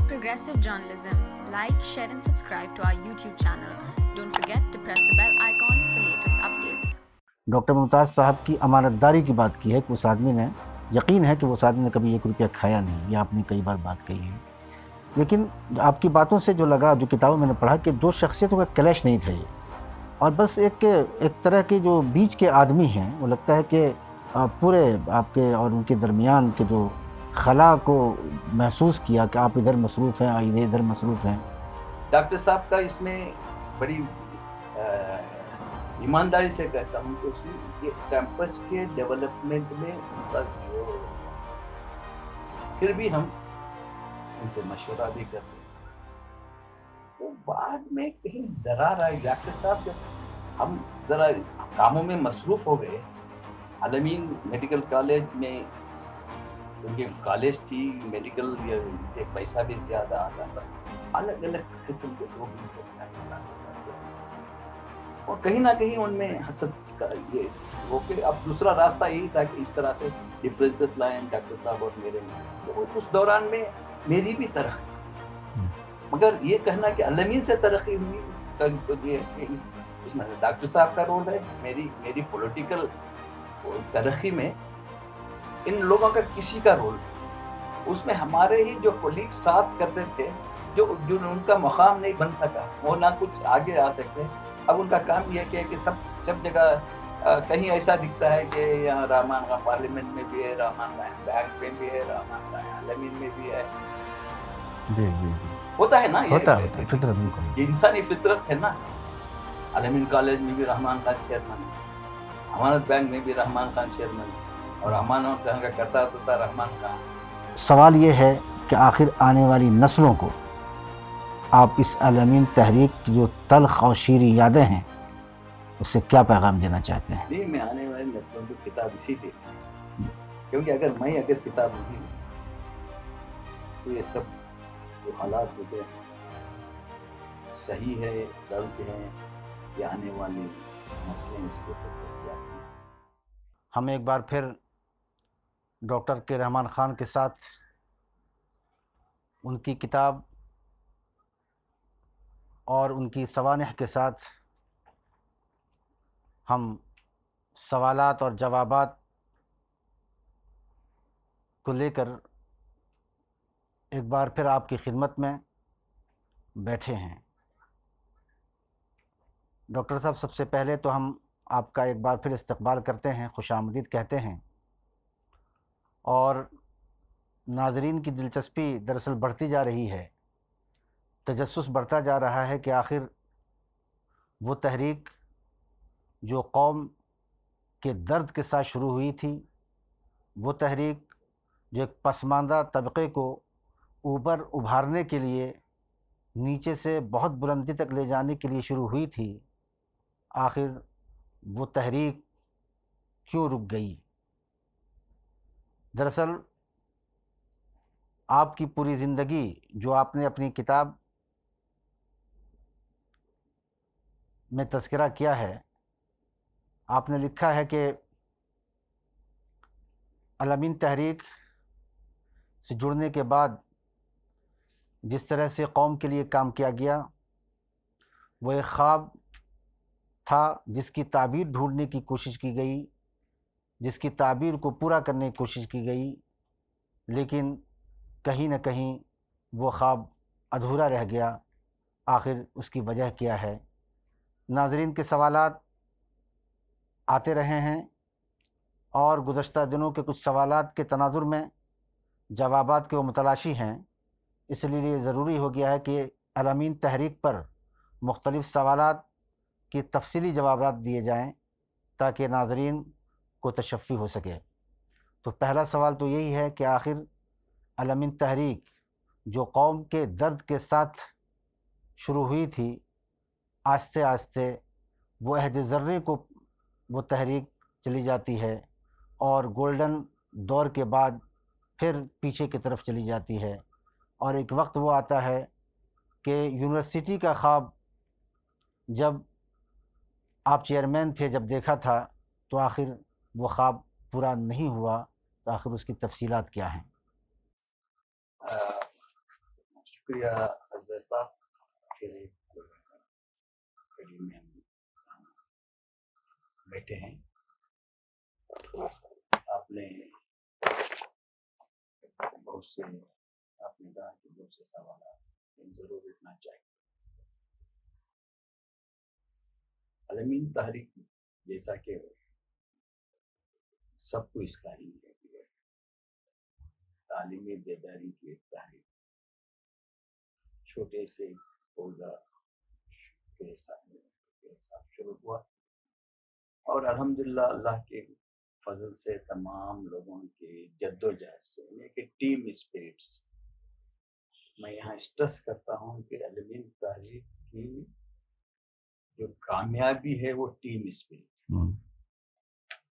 progressive journalism. Like, share and subscribe to our YouTube channel. Don't forget to press the bell icon for latest updates. Doctor Mumtaz صاحب کی امانتداری کی بات کی ہے کہ اس آدمی نے یقین ہے کہ اس آدمی نے کبھی 1 روپیہ کھایا نہیں، یہ آپ نے کئی بار بات کہی ہے، لیکن آپ کی باتوں سے جو لگا، جو کتابوں میں نے پڑھا کہ 2 شخصیتوں کا کلیش نہیں تھا یہ، اور بس ایک طرح کے جو بیچ کے آدمی ہیں، وہ لگتا ہے کہ پورے آپ کے اور ان کے درمیان کے جو خلا کو محسوس کیا کہ آپ ادھر مصروف ہیں، ادھر مصروف ہیں۔ ڈاکٹر صاحب کا اس میں بڑی ایمانداری سے کہتا ہوں کہ اس نے یہ کیمپس کے ڈیولپمنٹ میں ان کا جو پھر بھی ہم ان سے مشورہ بھی کرتے ہیں، وہ بعد میں کہیں درار آئی۔ ڈاکٹر صاحب جب ہم ذرا کاموں میں مصروف ہو گئے، علمین میڈیکل کالج میں کیونکہ کالج تھی میڈیکل، سے پیسہ بھی زیادہ آتا تھا، الگ الگ قسم کے لوگ ان سے ڈاکٹر صاحب کے ساتھ جاتے، اور کہیں نہ کہیں ان میں حسد کا یہ ہو کہ اب دوسرا راستہ یہی تھا کہ اس طرح سے ڈفرینسز لائیں ڈاکٹر صاحب اور میرے میں۔ تو اس دوران میں میری بھی ترقی، مگر یہ کہنا کہ علمین سے ترقی ہوئی، اس میں ڈاکٹر صاحب کا رول ہے، میری پولیٹیکل ترقی میں ان لوگوں کا کسی کا رول نہیں۔ اس میں ہمارے ہی جو کولیگ ساتھ کرتے تھے، جو ان کا مقام نہیں بن سکا، وہ نہ کچھ آگے آ سکتے، اب ان کا کام یہ ہے کہ سب جگہ کہیں ایسا دکھتا ہے کہ یہاں رحمان خان پارلیمنٹ میں بھی ہے، رحمان خان بینک میں بھی ہے، رحمان خان علمین میں بھی ہے۔ جی ہوتا ہے نا، ہوتا ہے فطرت، بالکل یہ انسانی فطرت ہے نا۔ علمین کالج میں بھی رحمان خان چیئرمین، امانت بینک میں بھی رحمان خان چیئرمین، اور رحمان خان کا کرتا تھا رحمان خان۔ سوال یہ ہے کہ آخر آنے والی نسلوں کو آپ اس علمین تحریک کی جو تلخ اور شیریں یادیں ہیں اس سے کیا پیغام دینا چاہتے ہیں؟ نہیں، میں آنے والی نسلوں کی کتاب اسی لیے، کیونکہ اگر کتاب نہیں تو یہ سب جو حالات ہوتے ہیں صحیح ہے، غلط ہے، یہ آنے والی نسلیں اس کے اوپر دستیاب ہیں۔ ہم ایک بار پھر ڈاکٹر کے رحمان خان کے ساتھ ان کی کتاب اور ان کی سوانح کے ساتھ ہم سوالات اور جوابات کو لے کر ایک بار پھر آپ کی خدمت میں بیٹھے ہیں۔ ڈاکٹر صاحب، سب سے پہلے تو ہم آپ کا ایک بار پھر استقبال کرتے ہیں، خوش آمدید کہتے ہیں، اور ناظرین کی دلچسپی دراصل بڑھتی جا رہی ہے، تجسس بڑھتا جا رہا ہے کہ آخر وہ تحریک جو قوم کے درد کے ساتھ شروع ہوئی تھی، وہ تحریک جو ایک پسماندہ طبقے کو اوپر ابھارنے کے لیے، نیچے سے بہت بلندی تک لے جانے کے لیے شروع ہوئی تھی، آخر وہ تحریک کیوں رک گئی؟ دراصل آپ کی پوری زندگی جو آپ نے اپنی کتاب میں تذکرہ کیا ہے، آپ نے لکھا ہے کہ علمین تحریک سے جڑنے کے بعد جس طرح سے قوم کے لیے کام کیا گیا، وہ ایک خواب تھا جس کی تعبیر ڈھونڈنے کی کوشش کی گئی، جس کی تعبیر کو پورا کرنے کی کوشش کی گئی، لیکن کہیں نہ کہیں وہ خواب ادھورا رہ گیا۔ آخر اس کی وجہ کیا ہے؟ ناظرین کے سوالات آتے رہے ہیں، اور گزشتہ دنوں کے کچھ سوالات کے تناظر میں جوابات کے وہ متلاشی ہیں، اس لیے یہ ضروری ہو گیا ہے کہ علمین تحریک پر مختلف سوالات کی تفصیلی جوابات دیے جائیں تاکہ ناظرین کو تشفی ہو سکے۔ تو پہلا سوال تو یہی ہے کہ آخر علمین تحریک جو قوم کے درد کے ساتھ شروع ہوئی تھی، آہستہ آہستہ وہ عہد ذرے کو وہ تحریک چلی جاتی ہے، اور گولڈن دور کے بعد پھر پیچھے کی طرف چلی جاتی ہے، اور ایک وقت وہ آتا ہے کہ یونیورسٹی کا خواب جب آپ چیئرمین تھے، جب دیکھا تھا، تو آخر وہ خواب پورا نہیں ہوا، تو آخر اس کی تفصیلات کیا ہیں؟ شکریہ حضرت صاحب کے کڑی میں ہم بیٹھے ہیں. آپ نے بہت سے آپ نے کہا کہ بہت سے سوالات ضرور اٹھنا چاہیے. عالمین تحریک جیسا کہ سب کو اس کا ہی ہے کہ تعلیمی بیداری کی ایک تحریک چھوٹے سے پودا کے ساتھ شروع ہوا اور الحمدللہ اللہ کے فضل سے تمام لوگوں کے جدوجہد سے ایک ٹیم اسپرٹ سے میں یہاں اسٹریس کرتا ہوں کہ عالمین تحریک کی جو کامیابی ہے وہ ٹیم اسپرٹ.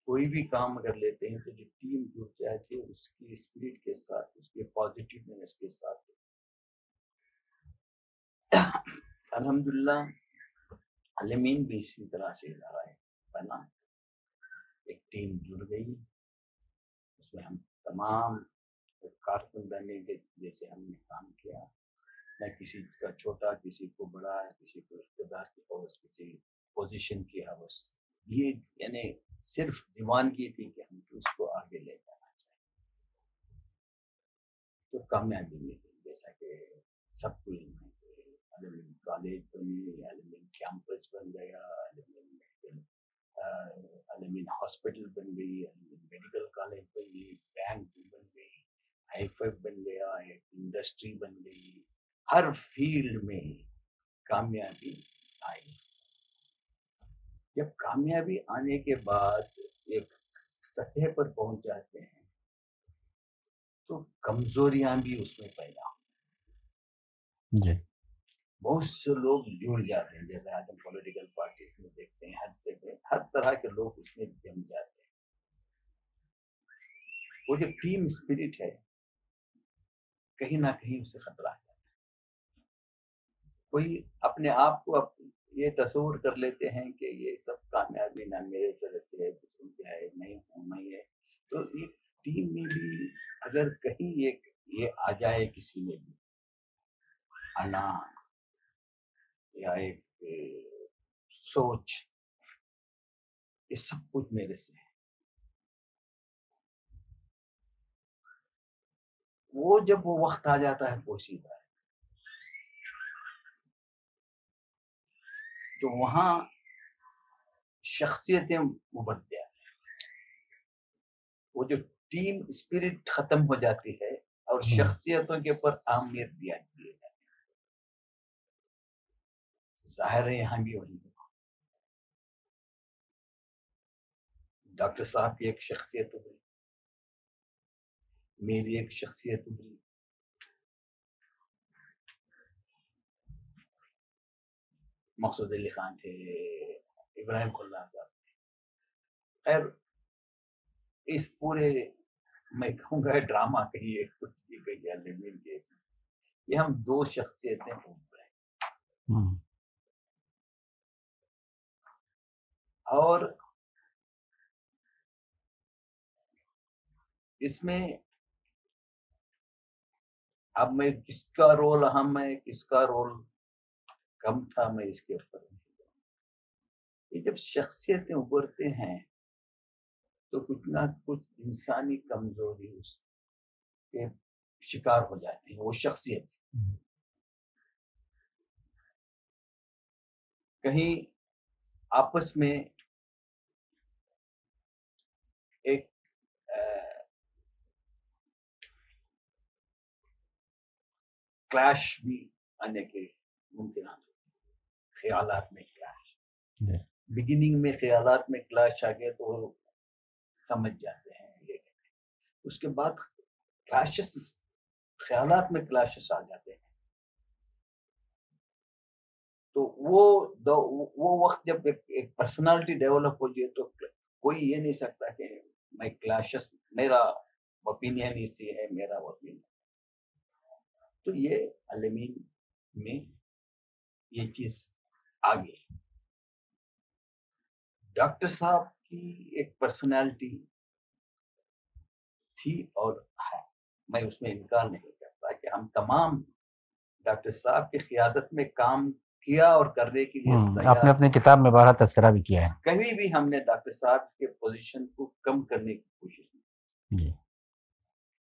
کوئی بھی کام اگر لیتے ہیں تو جو ٹیم جڑ جاتی ہے اس کی اسپرٹ کے ساتھ اس کے پازیٹیونیس کے ساتھ الحمدللہ عالمین بھی اسی طرح سے ادارہ بنا. ایک ٹیم جڑ گئی اس میں ہم تمام کارکردگی جیسے ہم نے کام کیا. نہ کسی کا چھوٹا کسی کو بڑا کسی کو اقتدار کی حوث کسی پوزیشن کی حوث. یہ یعنی صرف دیوانگی تھی کہ ہم اس کو آگے لے جانا چاہیے تو کامیابی ملی. جیسا کہ سب کو علم ہے کہ عالمین کالج بنی, عالمین کیمپس بن گیا, عالمین ہاسپٹل بن گئی, عالمین میڈیکل کالج بن گئی, بینک بن گئی, آئی ایف ایف بن گیا, ایک انڈسٹری بن گئی. ہر فیلڈ میں کامیابی آئی. جب کامیابی آنے کے بعد ایک سطح پر پہنچ جاتے ہیں تو کمزوریاں بھی اس میں پیدا ہوں. جی بہت سے لوگ جڑ جاتے ہیں جیسے آج ہم پولیٹیکل پارٹیز میں دیکھتے ہیں ہر طرح کے لوگ اس میں جم جاتے ہیں. وہ جو ٹیم اسپرٹ ہے کہیں نہ کہیں اسے خطرہ ہے. کوئی اپنے آپ کو یہ تصور کر لیتے ہیں کہ یہ سب کامیابی نہ میرے طرف سے ہے دوسروں کے ہے نہیں ہوں میں ہے. تو یہ ٹیم میں بھی اگر کہیں یہ آ جائے کسی میں بھی انا یا ایک سوچ یہ سب کچھ میرے سے ہے, وہ جب وہ وقت آ جاتا ہے پوشیدہ ہے تو وہاں شخصیتیں ابھرتی ہیں. وہ جو ٹیم اسپرٹ ختم ہو جاتی ہے اور شخصیتوں کے اوپر اہمیت دیا جاتی ہے. ظاہر ہے یہاں بھی وہی ہوا. ڈاکٹر صاحب کی ایک شخصیت ابھری, میری ایک شخصیت ابھری, مقصود علی خان تھے, ابراہیم کھلا صاحب تھے. خیر اس پورے میں کہوں گا ڈرامہ کہیے عالمین کے اس میں یہ ہم دو شخصیتیں ابھرے اور اس میں اب میں کس کا رول اہم ہے کس کا رول کم تھا میں اس کے اوپر یہ جب شخصیتیں ابھرتے ہیں تو کچھ نہ کچھ انسانی کمزوری اس کے شکار ہو جاتے ہیں. وہ شخصیت کہیں آپس میں ایک کلیش بھی آنے کے ممکنات ہوتے ہیں. خیالات میں کلیش, بگننگ میں خیالات میں کلیش آ گئے تو سمجھ جاتے ہیں یہ. اس کے بعد کلیشز خیالات میں کلیشز آ جاتے ہیں تو وہ وقت جب ایک پرسنالٹی ڈیولپ ہو جائے تو کوئی یہ نہیں سکتا کہ میں کلیشز میرا اوپینین اسی ہے میرا اوپینین. تو یہ عالمین میں یہ چیز آ گئی. ڈاکٹر صاحب کی ایک پرسنالٹی تھی اور ہے, میں اس میں انکار نہیں کرتا کہ ہم تمام ڈاکٹر صاحب کی قیادت میں کام کیا اور کرنے کے لیے آپ نے اپنی کتاب میں بارہا تذکرہ بھی کیا ہے. کبھی بھی ہم نے ڈاکٹر صاحب کے پوزیشن کو کم کرنے کی کوشش نہیں جی.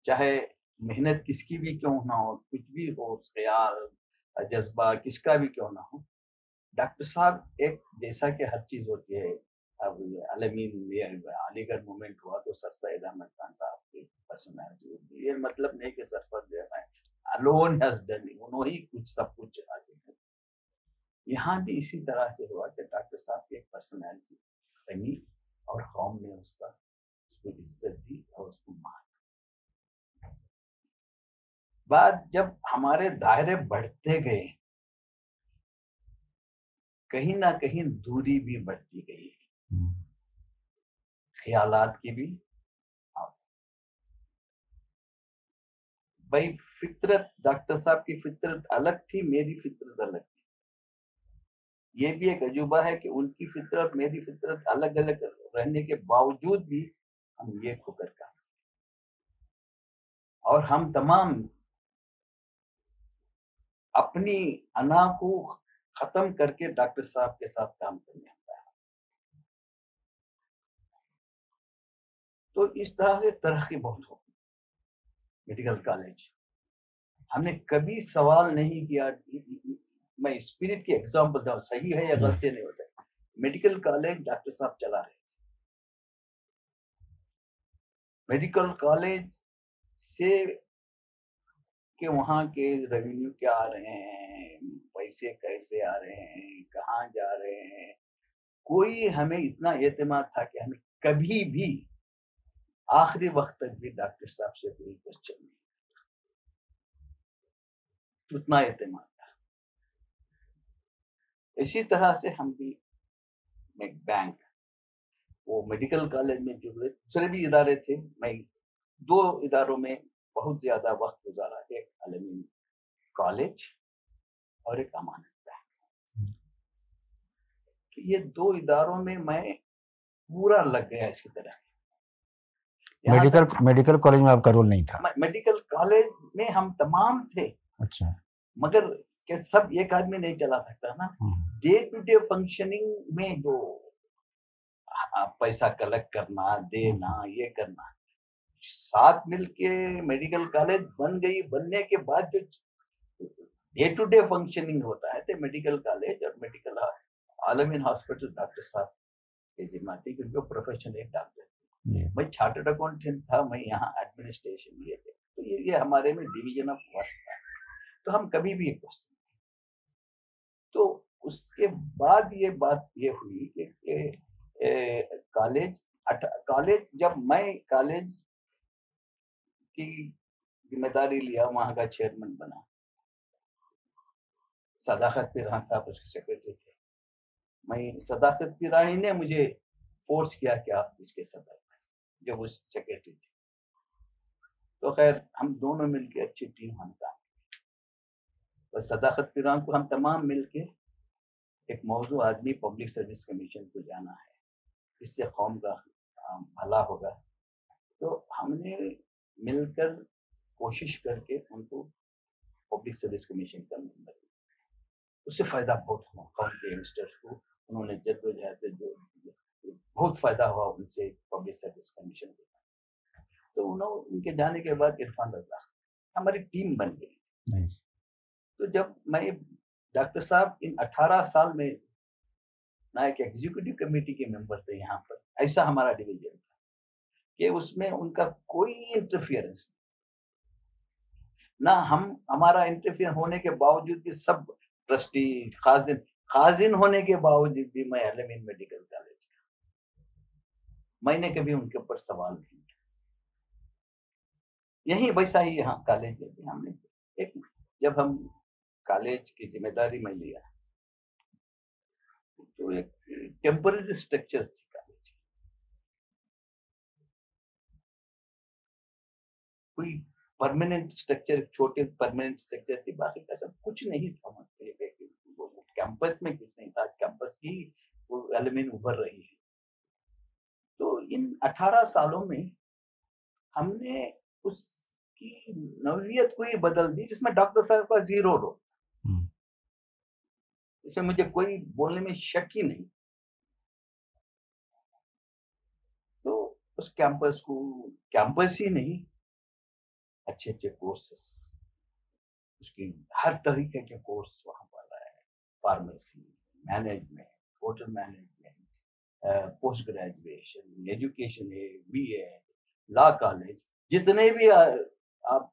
چاہے محنت کس کی بھی کیوں نہ ہو, کچھ بھی ہو, خیال جذبہ کس کا بھی کیوں نہ ہو, ڈاکٹر صاحب ایک جیسا کہ ہر چیز ہوتی ہے. اب علمین علی گڑھ موومنٹ ہوا تو سر سید احمد خان صاحب کی پرسنالٹی ہوتی ہے. یہ مطلب نہیں کہ سرفراز alone has done it, انہوں ہی کچھ سب کچھ حاصل کر. یہاں بھی اسی طرح سے ہوا کہ ڈاکٹر صاحب کی ایک پرسنالٹی بنی اور قوم نے اس کو عزت دی اور اس کو مان. بعد جب ہمارے دائرے بڑھتے گئے کہیں نہ کہیں دوری بھی بڑھتی گئی, خیالات کی بھی. بھائی فطرت, ڈاکٹر صاحب کی فطرت الگ تھی, میری فطرت الگ تھی. یہ بھی ایک عجوبہ ہے کہ ان کی فطرت میری فطرت الگ الگ رہنے کے باوجود بھی ہم یہ کھو کر کام, اور ہم تمام اپنی انا کو ختم کر کے ڈاکٹر صاحب کے ساتھ کام کرنے آتا ہے. تو اس طرح سے ترقی بہت ہوگی. میڈیکل کالج ہم نے کبھی سوال نہیں کیا. میں اسپرٹ کی ایگزامپل دوں, صحیح ہے یا غلطی نہیں ہوتا. میڈیکل کالج ڈاکٹر صاحب چلا رہے تھے. میڈیکل کالج سے کہ وہاں کے ریونیو کیا آ رہے ہیں, پیسے کیسے آ رہے ہیں, کہاں جا رہے ہیں, کوئی ہمیں اتنا اعتماد تھا کہ ہمیں کبھی بھی آخری وقت تک بھی ڈاکٹر صاحب سے کوئی کوشچن نہیں, اتنا اعتماد تھا. اسی طرح سے ہم بھی بینک, وہ میڈیکل کالج میں جو دوسرے بھی ادارے تھے, میں 2 اداروں میں بہت زیادہ وقت گزارا, ایک علمی کالج اور ایک امانت بینک. تو یہ 2 اداروں میں میں پورا لگ گیا اس کی طرح. میڈیکل کالج میں آپ کا رول نہیں تھا؟ میڈیکل کالج میں ہم تمام تھے. اچھا. مگر کہ سب ایک آدمی نہیں چلا سکتا نا. ڈے ٹو ڈے فنکشننگ میں جو پیسہ کلیکٹ کرنا, دینا, یہ کرنا, ساتھ مل کے میڈیکل کالج بن گئی. بننے کے بعد جو ڈے ٹو ڈے فنکشننگ ہوتا ہے تو میڈیکل کالج اور میڈیکل عالمین ہاسپٹل ڈاکٹر صاحب کی ذمہ تھی, کیونکہ پروفیشن ایک ڈاکٹر. میں چارٹرڈ اکاؤنٹنٹ تھا, میں یہاں ایڈمنسٹریشن لیے تھے. تو یہ ہمارے میں ڈویژن آف ورک تھا. تو ہم کبھی بھی ایک وقت. تو اس کے بعد یہ بات یہ ہوئی کہ کالج جب میں کالج کی ذمہ داری لیا, وہاں کا چیئرمین بنا. صداقت پیران صاحب اس کے سیکرٹری تھے. میں صداقت پیرانی نے مجھے فورس کیا کہ آپ اس کے صدر جب اس سیکرٹری تھے. تو خیر ہم دونوں مل کے اچھی ٹیم ہم کام. بس صداقت پیران کو ہم تمام مل کے ایک موضوع آدمی پبلک سروس کمیشن کو جانا ہے, اس سے قوم کا بھلا ہوگا. تو ہم نے مل کر کوشش کر کے ان کو پبلک سروس کمیشن کا ممبر. اس سے فائدہ بہت ہوا قوم کے ینگسٹرس کو. انہوں نے جدوجہد جو بہت فائدہ ہوا ان سے پبلک سروس کمیشن کو. تو ان کے جانے کے بعد عرفان رضا ہماری ٹیم بن گئی. تو جب میں ڈاکٹر صاحب ان 18 سال میں نہ ایک ایگزیکٹو کمیٹی کے ممبر تھے یہاں پر, ایسا ہمارا ڈویژن تھا کہ اس میں ان کا کوئی انٹرفیئرنس نہ. ہمارا انٹرفیئر ہونے کے باوجود بھی سب ٹرسٹی خازن ہونے کے باوجود بھی میں علمین میڈیکل کالج کا, میں نے کبھی ان کے اوپر سوال نہیں کیا. یہی ویسا ہی یہاں کالج میں بھی ہم نے ایک, جب ہم کالج کی ذمہ داری میں لیا تو ایک ٹیمپرری اسٹرکچر تھی کالج, کوئی پرماننٹ اسٹرکچر, چھوٹے پرماننٹ اسٹرکچر تھی, باقی کا سب کچھ نہیں تھا. کیمپس میں کچھ نہیں تھا, کیمپس کی علمین ابھر رہی ہے. تو ان 18 سالوں میں ہم نے اس کی نوعیت کو ہی بدل دی, جس میں ڈاکٹر صاحب کا 0 رول. اس میں مجھے کوئی بولنے میں شک ہی نہیں. تو اس کیمپس کو کیمپس ہی نہیں، اچھے اچھے کورسز، اس کی ہر طریقے کے کورس وہاں پر ہے. Pharmacy, management, hotel management, post graduation education ہے، بی اے، لا کالج، جتنے بھی آپ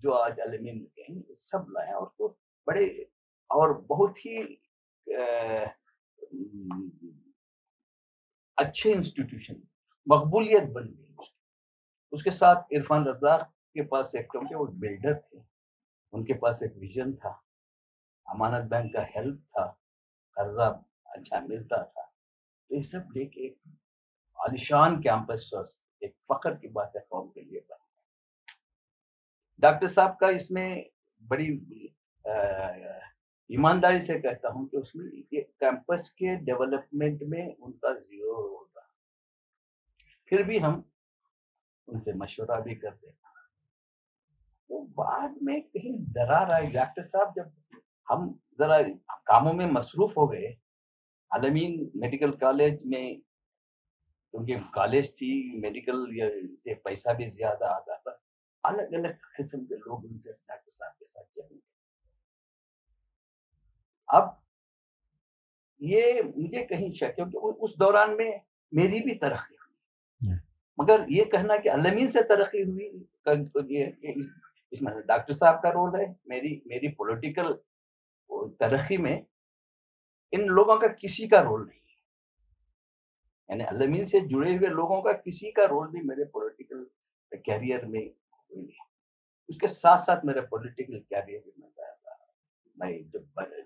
جو آج علمین میں کہیں سب لائے. اور تو بڑے اور بہت ہی اچھے انسٹیٹیوشن، مقبولیت بن گئی. اس کے ساتھ عرفان رزاق کے پاس ایک، کیونکہ وہ بلڈر تھے، ان کے پاس ایک ویژن تھا، امانت بینک کا ہیلپ تھا، قرضہ اچھا ملتا تھا. تو یہ سب لے کے ایک عالیشان کیمپس، ایک فخر کی بات ہے قوم کے لیے. ڈاکٹر صاحب کا اس میں بڑی ایمانداری سے کہتا ہوں کہ اس میں کیمپس کے ڈیولپمنٹ میں ان کا زیرو رول رہا. پھر بھی ہم ان سے مشورہ بھی کرتے ہیں. تو بعد میں کہیں درار آئی. ڈاکٹر صاحب جب ہم ذرا کاموں میں مصروف ہو گئے، علمین میڈیکل کالج میں، کیونکہ کالج تھی میڈیکل سے پیسہ بھی زیادہ آتا تھا، الگ الگ قسم کے لوگ ان سے ڈاکٹر صاحب کے ساتھ چلے گئے. اب یہ مجھے کہیں شک ہے کہ اس دوران میں میری بھی ترقی ہوئی، مگر یہ کہنا کہ علمین سے ترقی ہوئی، اس میں ڈاکٹر صاحب کا رول ہے. میری پولیٹیکل ترقی میں ان لوگوں کا کسی کا رول نہیں ہے. یعنی علمین سے جڑے ہوئے لوگوں کا کسی کا رول بھی میرے پولیٹیکل کیریئر میں کوئی نہیں. اس کے ساتھ ساتھ میرے پولیٹیکل کیریئر میں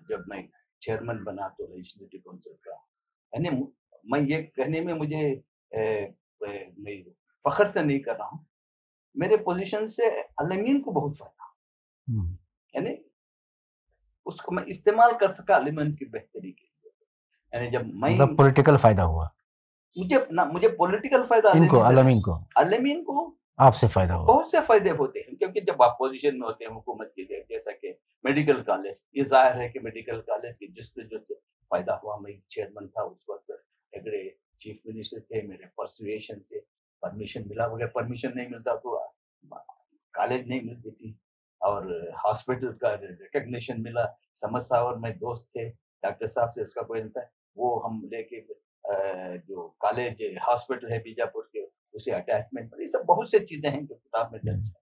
جب میں چیئرمین بنا تو لیجسلیٹو کونسل کا، یعنی میں یہ کہنے میں مجھے فخر سے نہیں کر رہا ہوں، میرے پوزیشن سے علمین کو بہت فائدہ، یعنی اس کو میں استعمال کر سکا علمین کی بہتری کے لیے. یعنی جب میں پولیٹیکل فائدہ ہوا مجھے پولیٹیکل فائدہ علمین کو آپ سے فائدہ ہوا. بہت سے فائدے ہوتے ہیں، کیونکہ جب آپ پوزیشن میں ہوتے ہیں حکومت کے لیے، جیسا کہ میڈیکل کالج، یہ ظاہر ہے کہ میڈیکل کالج کی جس سے فائدہ ہوا. میں چیئرمین تھا اس وقت، ہیگڑے چیف منسٹر تھے، میرے پرسویشن سے پرمیشن ملا. اگر پرمیشن نہیں ملتا تو کالج نہیں ملتی تھی. اور ہاسپٹل کا ریکگنیشن ملا. سمجھ صاحب اور میں دوست تھے، ڈاکٹر صاحب سے اس کا کوئی نہیں تھا. وہ ہم لے کے جو کالج ہاسپٹل ہے بیجاپور کے، اسے اٹیچمنٹ، یہ سب بہت سے چیزیں ہیں جو کتاب میں درج ہے.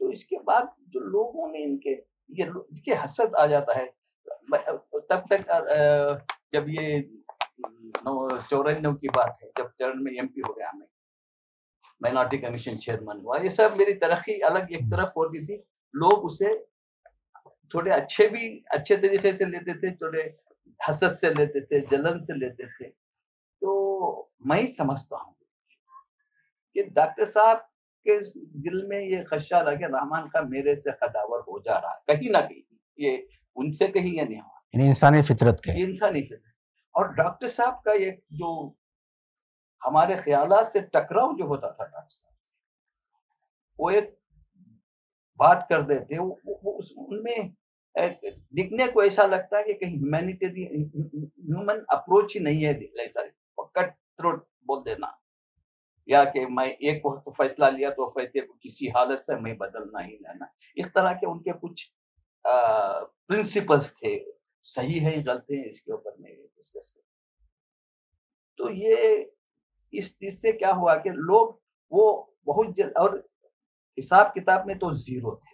تو اس کے بعد جو لوگوں میں ان کے حسد آ جاتا ہے. تب تک جب یہ 94 کی بات ہے، جب چرن میں MP ہو گیا، ہمیں مائنارٹی کمیشن چیئرمین ہوا، یہ سب میری ترقی الگ ایک طرف ہوتی تھی. لوگ اسے تھوڑے اچھے طریقے سے لیتے تھے، تھوڑے حسد سے لیتے تھے، جلن سے لیتے تھے. تو میں ہی سمجھتا ہوں کہ ڈاکٹر صاحب کے دل میں یہ خدشہ لگے رحمان کا میرے سے خداور ہو جا رہا ہے کہیں نہ کہیں. یہ ان سے کہیں یا نہیں ہوا، انسانی فطرت کے، یہ انسانی فطرت. اور ڈاکٹر صاحب کا ایک جو ہمارے خیالات سے ٹکراؤ جو ہوتا تھا ڈاکٹر صاحب سے، وہ ایک بات کر دیتے، ان میں دکھنے کو ایسا لگتا ہے کہ کہیں ہیومن اپروچ ہی نہیں ہے. ایسا کٹ تھروٹ بول دینا، یا کہ میں ایک وقت فیصلہ لیا تو فیصلے کو کسی حالت سے میں بدلنا ہی لینا. اس طرح کے ان کے کچھ پرنسپلز تھے. صحیح ہے غلط ہے اس کے اوپر میں ڈسکس کروں. تو یہ اس چیز سے کیا ہوا کہ لوگ وہ بہت جلد، اور حساب کتاب میں تو زیرو تھے.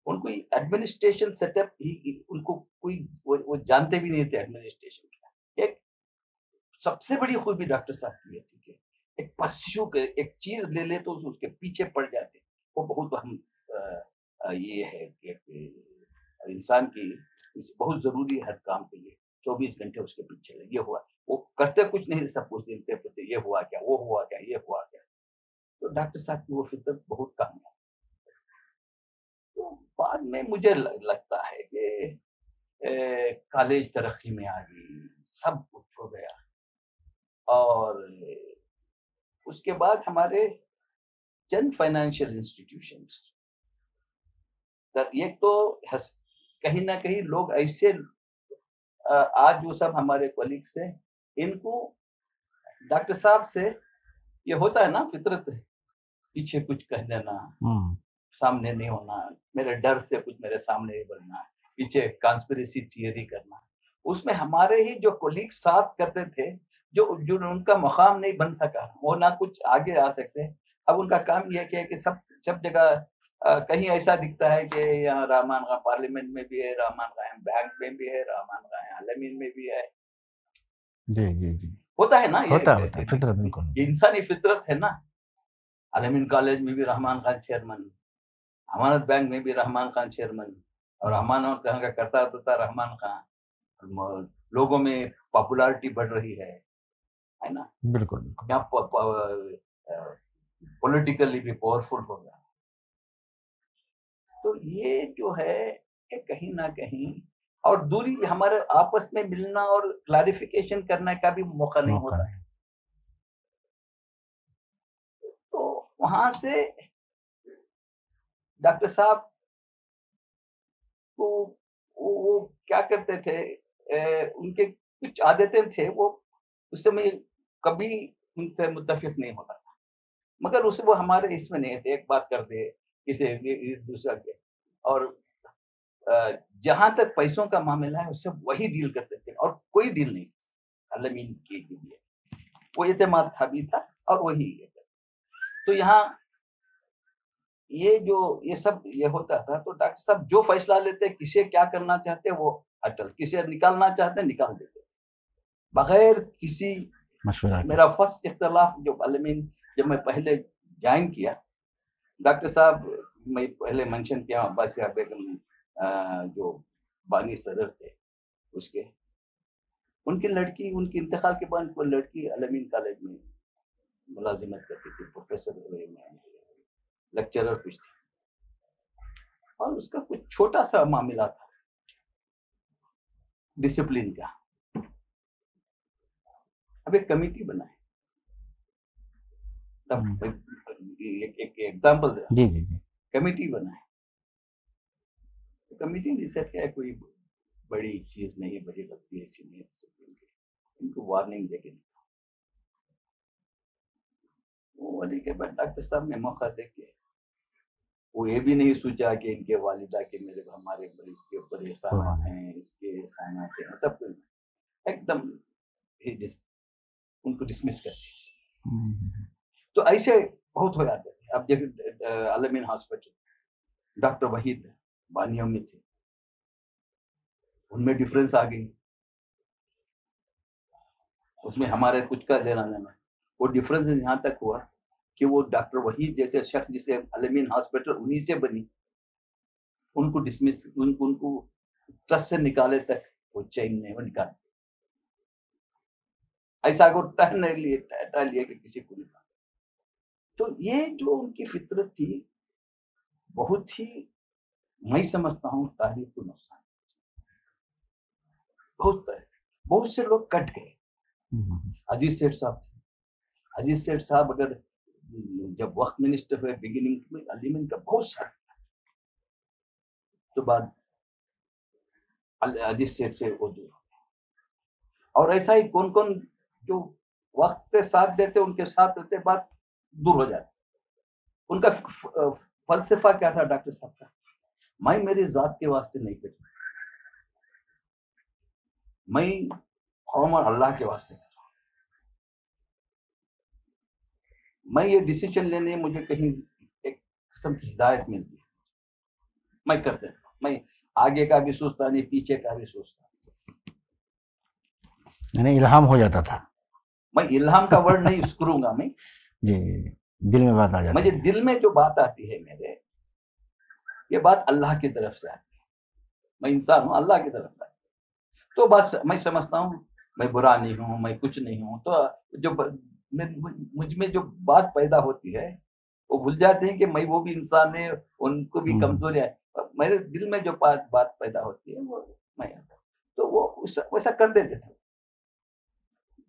ان کو ایڈمنسٹریشن سیٹ اپ ان کو کوئی وہ جانتے بھی نہیں تھے ایڈمنسٹریشن کیا. ایک سب سے بڑی خوبی ڈاکٹر صاحب کی یہ تھی کہ ایک پرسیو کے ایک چیز لے لے تو اس کے پیچھے پڑ جاتے. وہ بہت اہم یہ ہے کہ انسان کی بہت ضروری ہے ہر کام کے لیے 24 گھنٹے اس کے پیچھے لگے ہوا. وہ کرتے کچھ نہیں، سب کچھ دیکھتے پڑتے، یہ ہوا کیا، وہ ہوا کیا، یہ ہوا کیا. تو ڈاکٹر صاحب کی وہ فطرت بہت کم ہے. تو بعد میں مجھے لگتا ہے کہ کالج ترقی میں آ گئی، سب کچھ ہو گیا. اور اس کے بعد ہمارے چند فائنینشیل انسٹیٹیوشنز، ایک تو کہیں نہ کہیں لوگ ایسے آج جو سب ہمارے کولیگس ہیں ان کو ڈاکٹر صاحب سے یہ ہوتا ہے نا فطرت پیچھے کچھ کہہ دینا, سامنے نہیں ہونا, میرے ڈر سے کچھ میرے سامنے نہیں بننا, پیچھے کانسپریسی تھیوری کرنا. اس میں ہمارے ہی جو کولیگ ساتھ کرتے تھے جو ان کا مقام نہیں بن سکا, وہ نہ کچھ آگے آ سکتے. اب ان کا کام یہ کیا کہ سب جگہ کہیں ایسا دکھتا ہے کہ یہاں رحمان خان پارلیمنٹ میں بھی ہے, رحمان خان بینک میں بھی ہے, رحمان خان عالمین میں بھی ہے. جی جی جی ہوتا ہے نا, ہوتا فطرت, بالکل یہ انسانی فطرت ہے نا. عالمین کالج میں بھی رحمان خان چیئرمن, امانت بینک میں بھی رحمان خان چیئرمن, اور رحمان خان کا کرتا تھا رحمان خان. لوگوں میں پاپولارٹی بڑھ رہی ہے نا, بالکل پولیٹیکلی بھی پاورفل ہو گیا. تو یہ جو ہے کہ کہیں نہ کہیں, اور دوری ہمارے آپس میں ملنا اور کلیریفیکیشن کرنے کا بھی موقع نہیں ہوتا ہے. تو وہاں سے ڈاکٹر صاحب کو وہ کیا کرتے تھے, ان کے کچھ عادتیں تھے, وہ اس سے میں کبھی ان سے متفق نہیں ہوتا تھا, مگر اس وہ ہمارے اس میں نہیں تھے. ایک بات کر دے کسی دوسرا کے, اور جہاں تک پیسوں کا معاملہ ہے اس سے وہی ڈیل کرتے تھے, اور کوئی ڈیل نہیں علمین کے لیے. وہ اعتماد تھا بھی تھا, اور وہی. تو یہاں یہ سب یہ ہوتا تھا. تو ڈاکٹر صاحب جو فیصلہ لیتے, کسے کیا کرنا چاہتے وہ اٹل, کسے نکالنا چاہتے نکال دیتے بغیر کسی مشورہ. میرا فرسٹ اختلاف جو عالمین جب میں پہلے جوائن کیا, ڈاکٹر صاحب میں پہلے منشن کیا عباسیہ بیگم جو بانی صدر تھے اس کے, ان کی لڑکی, ان کے انتقال کے بعد کوئی لڑکی عالمین کالج میں ملازمت کرتی تھی, پروفیسر لیکچرر کچھ تھی, اور اس کا کچھ چھوٹا سا معاملہ تھا ڈسپلن کا. اب ایک کمیٹی بنائے, ایک ایگزامپل دیا, جی جی جی کمیٹی بنائے. کمیٹی نے ڈیسائیڈ کیا کوئی بڑی چیز نہیں, بڑی غلطی ایسی نہیں, ان کو وارننگ دے کے وہ کے بعد ڈاکٹر صاحب نے موقع دے کے وہ یہ بھی نہیں سوچا کہ ان کے والدہ کے میرے ہمارے اس کے اوپر احسانات ہیں, اس کے احسانات ہیں, سب کچھ ایک دم ان کو ڈسمس کرتے. تو ایسے بہت ہو جاتے تھے. اب دیکھیں عالمین ہاسپٹل ڈاکٹر وحید بانیوں میں تھے, ان میں ڈفرینس آ گئی, اس میں ہمارے کچھ کا لینا دینا. وہ ڈفرینس یہاں تک ہوا کہ وہ ڈاکٹر وحید جیسے شخص جسے عالمین ہاسپٹل انہی سے بنی, ان کو ڈسمس, ان کو ٹرسٹ سے نکالے تک وہ چین نہیں, وہ نکالے. ایسا کو ٹہل لیا کہ کسی کو نکال. تو یہ جو ان کی فطرت تھی بہت ہی, میں سمجھتا ہوں تاریخ کو نقصان. بہت سے لوگ کٹ گئے. عزیز سیٹھ صاحب تھے, عزیز سیٹھ صاحب اگر جب وقت منسٹر ہوئے بگننگ میں عالمین کا بہت سارا, تو بعد عزیز سیٹھ سے وہ دور ہو گئے. اور ایسا ہی کون جو وقت کے ساتھ دیتے ان کے ساتھ رہتے بعد دور ہو جاتے. ان کا فلسفہ کیا تھا ڈاکٹر صاحب کا, میں میری ذات کے واسطے نہیں کرتا, میں قوم اور اللہ کے واسطے کر رہا ہوں. میں یہ ڈیسیجن لینے مجھے کہیں ایک قسم کی ہدایت ملتی ہے, میں کر دیتا ہوں. میں آگے کا بھی سوچتا نہیں, پیچھے کا بھی سوچتا. یعنی الہام ہو جاتا تھا. میں الہام کا ورڈ نہیں یوز کروں گا, میں جی دل میں بات آ جاتی ہے. مجھے دل میں جو بات آتی ہے میرے, یہ بات اللہ کی طرف سے آتی ہے. میں انسان ہوں, اللہ کی طرف سے. تو بس میں سمجھتا ہوں میں برا نہیں ہوں, میں کچھ نہیں ہوں. تو جو مجھ میں جو بات پیدا ہوتی ہے وہ بھول جاتے ہیں کہ میں وہ بھی انسان ہے, ان کو بھی کمزوریاں ہیں. میرے دل میں جو بات پیدا ہوتی ہے وہ میں, تو وہ ویسا کر دیتے تھے.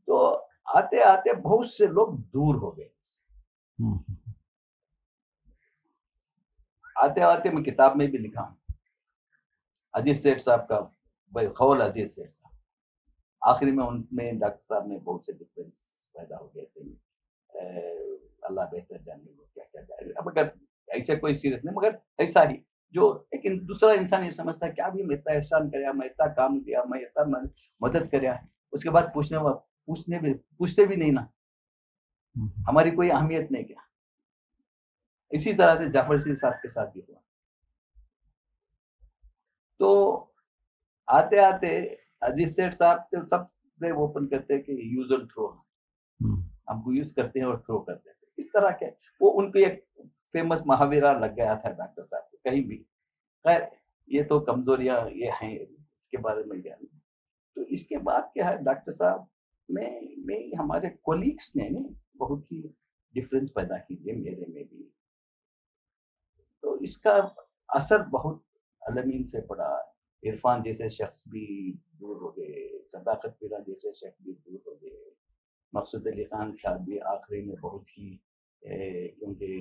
تو آتے آتے بہت سے لوگ دور ہو گئے. آتے آتے میں کتاب میں بھی لکھا ہوں, عزیز سیٹھ صاحب کا خول عزیز سیٹھ صاحب، آخری میں ان میں ڈاکٹر صاحب میں بہت سے ڈفرینس پیدا ہو گئے تھے، اللہ بہتر جانے وہ کیا کیا جائے. اب اگر ایسے کوئی سیریس نہیں، مگر ایسا ہی جو ایک دوسرا انسان یہ سمجھتا ہے کیا بھی میں اتنا احسان کریا، میں اتنا کام کیا، میں اتنا مدد کریا، اس کے بعد پوچھتے بھی نہیں نا، ہماری کوئی اہمیت نہیں کیا. اسی طرح سے جعفر رشید صاحب کے ساتھ بھی ہوا. تو آتے آتے عزیز سیٹھ صاحب تو سب سے اوپن کرتے کہ یوز اینڈ تھرو، ہم کو یوز کرتے ہیں اور تھرو کرتے ہیں. اس طرح کے وہ ان کو ایک فیمس محاورہ لگ گیا تھا ڈاکٹر صاحب کو کہیں بھی. خیر یہ تو کمزوریاں یہ ہیں، اس کے بارے میں جانیں. تو اس کے بعد کیا ہے، ڈاکٹر صاحب میں ہمارے کولیگس نے بہت ہی ڈفرینس پیدا کیے میرے میں بھی. تو اس کا اثر بہت علمین سے پڑا. عرفان جیسے شخص بھی دور ہو گئے، صداقت پیرا جیسے شخص بھی دور ہو گئے، مقصود علی خان صاحب بھی آخری میں بہت ہی کیونکہ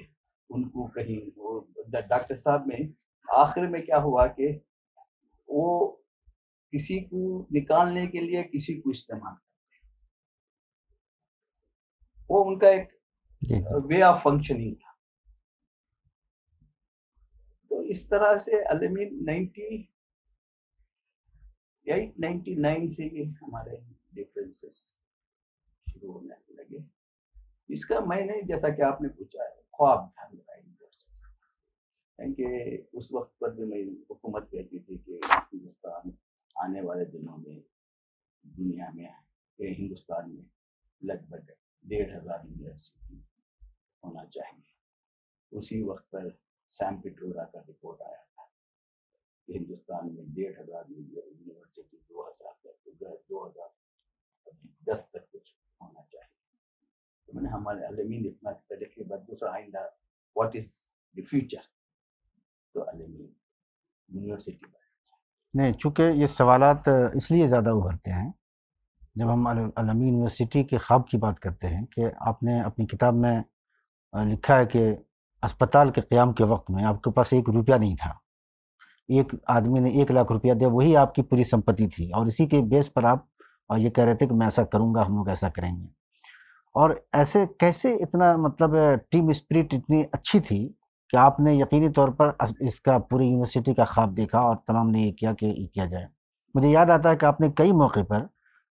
ان کو کہیں وہ ڈاکٹر صاحب میں آخر میں کیا ہوا کہ وہ کسی کو نکالنے کے لیے کسی کو استعمال کرتے، وہ ان کا ایک وے آف فنکشننگ تھا. تو اس طرح سے علمین 99 سے یہ ہمارے ڈفرینسز شروع ہونے لگے. اس کا میں نے جیسا کہ آپ نے پوچھا ہے خواب تھا میرا یونیورسٹی، کہ اس وقت پر بھی میں حکومت کہتی تھی کہ ہندوستان آنے والے دنوں میں دنیا میں ہندوستان میں لگ بھگ 1,500 یونیورسٹی ہونا چاہیے. اسی وقت پر سیم پیٹرورا کا رپورٹ آیا تھا کہ ہندوستان میں 1,500 یونیورسٹی 2010 تک کچھ ہونا چاہیے. تو میں نے ہمارے علمین اتنا پہلے کے بعد دوسرا آئندہ واٹ از دی فیوچر، تو علمین یونیورسٹی نہیں، چونکہ یہ سوالات اس لیے زیادہ ابھرتے ہیں جب ہم علمی یونیورسٹی کے خواب کی بات کرتے ہیں کہ آپ نے اپنی کتاب میں لکھا ہے کہ اسپتال کے قیام کے وقت میں آپ کے پاس 1 روپیہ نہیں تھا، ایک آدمی نے 1,00,000 روپیہ دیا، وہی آپ کی پوری سمپتی تھی، اور اسی کے بیس پر آپ یہ کہہ رہے تھے کہ میں ایسا کروں گا، ہم لوگ ایسا کریں گے. اور ایسے کیسے اتنا مطلب ٹیم اسپرٹ اتنی اچھی تھی کہ آپ نے یقینی طور پر اس کا پوری یونیورسٹی کا خواب دیکھا اور تمام نے یہ کیا کہ یہ کیا جائے. مجھے یاد آتا ہے کہ آپ نے کئی موقع پر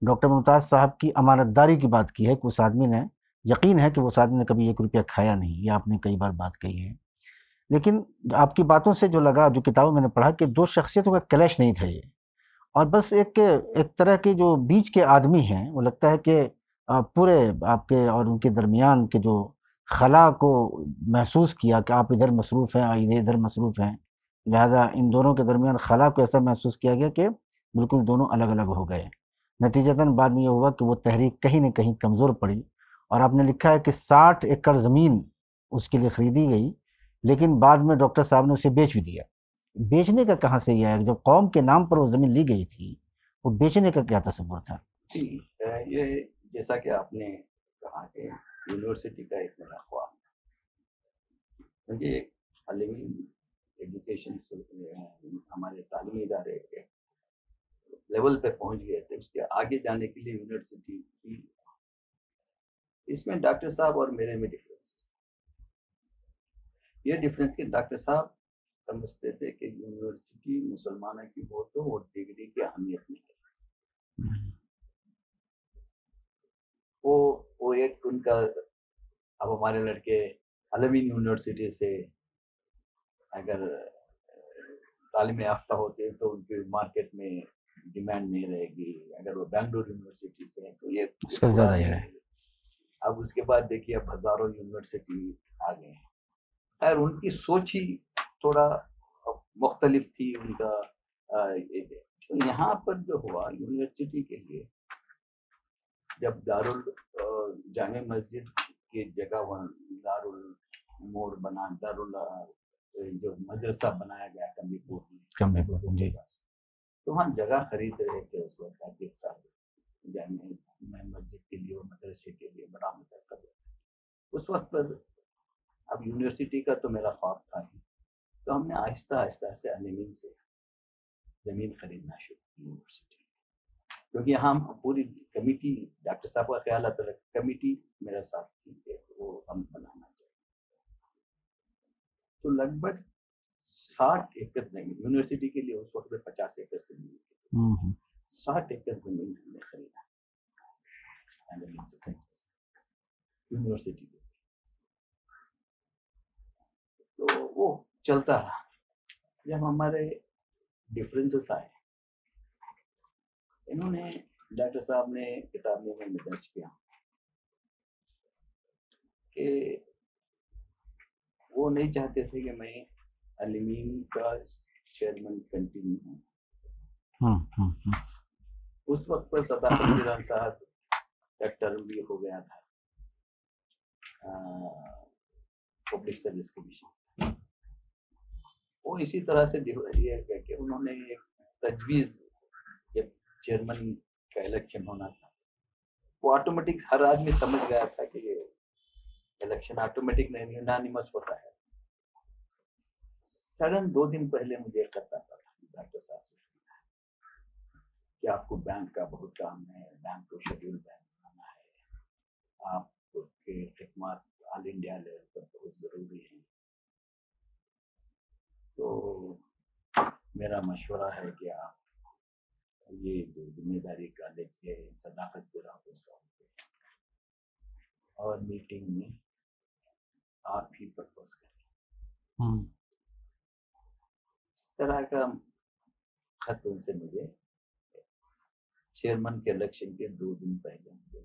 ڈاکٹر ممتاز صاحب کی امانت داری کی بات کی ہے کہ اس آدمی نے یقین ہے کہ اس آدمی نے کبھی 1 روپیہ کھایا نہیں، یہ آپ نے کئی بار بات کہی ہے. لیکن آپ کی باتوں سے جو لگا، جو کتابوں میں نے پڑھا، کہ 2 شخصیتوں کا کلیش نہیں تھا یہ، اور بس ایک طرح کے جو بیچ کے آدمی ہیں، وہ لگتا ہے کہ پورے آپ کے اور ان کے درمیان کے جو خلا کو محسوس کیا کہ آپ ادھر مصروف ہیں اور ادھر مصروف ہیں، لہذا ان دونوں کے درمیان خلا کو ایسا محسوس کیا گیا کہ بالکل دونوں الگ الگ ہو گئے. نتیجتاً بعد میں یہ ہوا کہ وہ تحریک کہیں نہ کہیں کمزور پڑی، اور آپ نے لکھا ہے کہ 60 ایکڑ زمین اس کے لیے خریدی گئی، لیکن بعد میں ڈاکٹر صاحب نے اسے بیچ بھی دیا. بیچنے کا کہاں سے یہ ہے؟ جب قوم کے نام پر وہ زمین لی گئی تھی، وہ بیچنے کا کیا تصور تھا؟ یہ جیسا کہ آپ نے کہا کہ یونیورسٹی کا ایک میرا خواب، کیونکہ ایک علمی ایجوکیشن ہمارے تعلیمی ادارے کے لیول پہ پہنچ گئے تھے، اس کے آگے جانے کے لیے یونیورسٹی کی، اس میں ڈاکٹر صاحب اور میرے میں ڈفرینس. یہ ڈفرینس کہ ڈاکٹر صاحب سمجھتے تھے کہ یونیورسٹی مسلمانوں کی ہو تو وہ ڈگری کی اہمیت نہیں ہے. وہ ایک ان کا، اب ہمارے لڑکے علمی یونیورسٹی سے اگر تعلیم یافتہ ہوتے ہیں تو ان کے مارکیٹ میں ڈیمانڈ نہیں رہے گی، اگر وہ بنگلور یونیورسٹی سے ہیں تو یہ اس کا زیادہ یہ ہے. اب اس کے بعد دیکھیے اب ہزاروں یونیورسٹی آ گئے ہیں. خیر ان کی سوچ ہی تھوڑا مختلف تھی ان کا. یہاں پر جو ہوا یونیورسٹی کے لیے، جب جامع مسجد کی جگہ وہاں دارالمور بنا، جو مدرسہ بنایا گیا کمبی پور میں، تو وہاں جگہ خرید رہے تھے اس وقت ایک سال جامع مسجد کے لیے اور مدرسے کے لیے بڑا مدرسہ. اس وقت پر اب یونیورسٹی کا تو میرا خواب تھا ہی، تو ہم نے آہستہ آہستہ سے علمین سے زمین خریدنا شروع کی یونیورسٹی، کیونکہ ہم پوری کمیٹی، ڈاکٹر صاحب کا خیال آتا ہے کمیٹی میرے ساتھ تھی کہ وہ ہم بنانا چاہیے. تو لگ بھگ 60 ایکڑ زمین یونیورسٹی کے لیے اس وقت 50 ایکڑ زمین، 60 ایکڑ زمین ہم نے خریدا یونیورسٹی کے. تو وہ چلتا رہا. جب ہمارے ڈفرینسز آئے، انہوں نے ڈاکٹر صاحب نے کتابوں میں درج کیا کہ وہ نہیں چاہتے تھے کہ میں الامین کا چیئرمین کنٹینیو ہوں. اس وقت پر صداقت میران صاحب کا ٹرم بھی ہو گیا تھا پبلک سروس کمیشن. وہ اسی طرح سے یہ کہ انہوں نے ایک تجویز، جب چیئرمین کا الیکشن ہونا تھا، وہ آٹومیٹک ہر آدمی سمجھ گیا تھا کہ یہ الیکشن آٹومیٹک نہیں، یونانیمس ہوتا ہے. سڈن 2 دن پہلے مجھے ایک خط آتا تھا ڈاکٹر صاحب سے کہ آپ کو بینک کا بہت کام ہے، بینک کو شیڈول بینک بنانا ہے، آپ کے خدمات آل انڈیا لیول پر بہت ضروری ہیں. تو میرا مشورہ ہے کہ آپ یہ جو ذمہ داری کالج کے صداقت پورا ہو سکتے اور میٹنگ میں آپ ہی پرپوز کریں. اس طرح کا خط ان سے مجھے چیئرمین کے الیکشن کے 2 دن پہلے مجھے.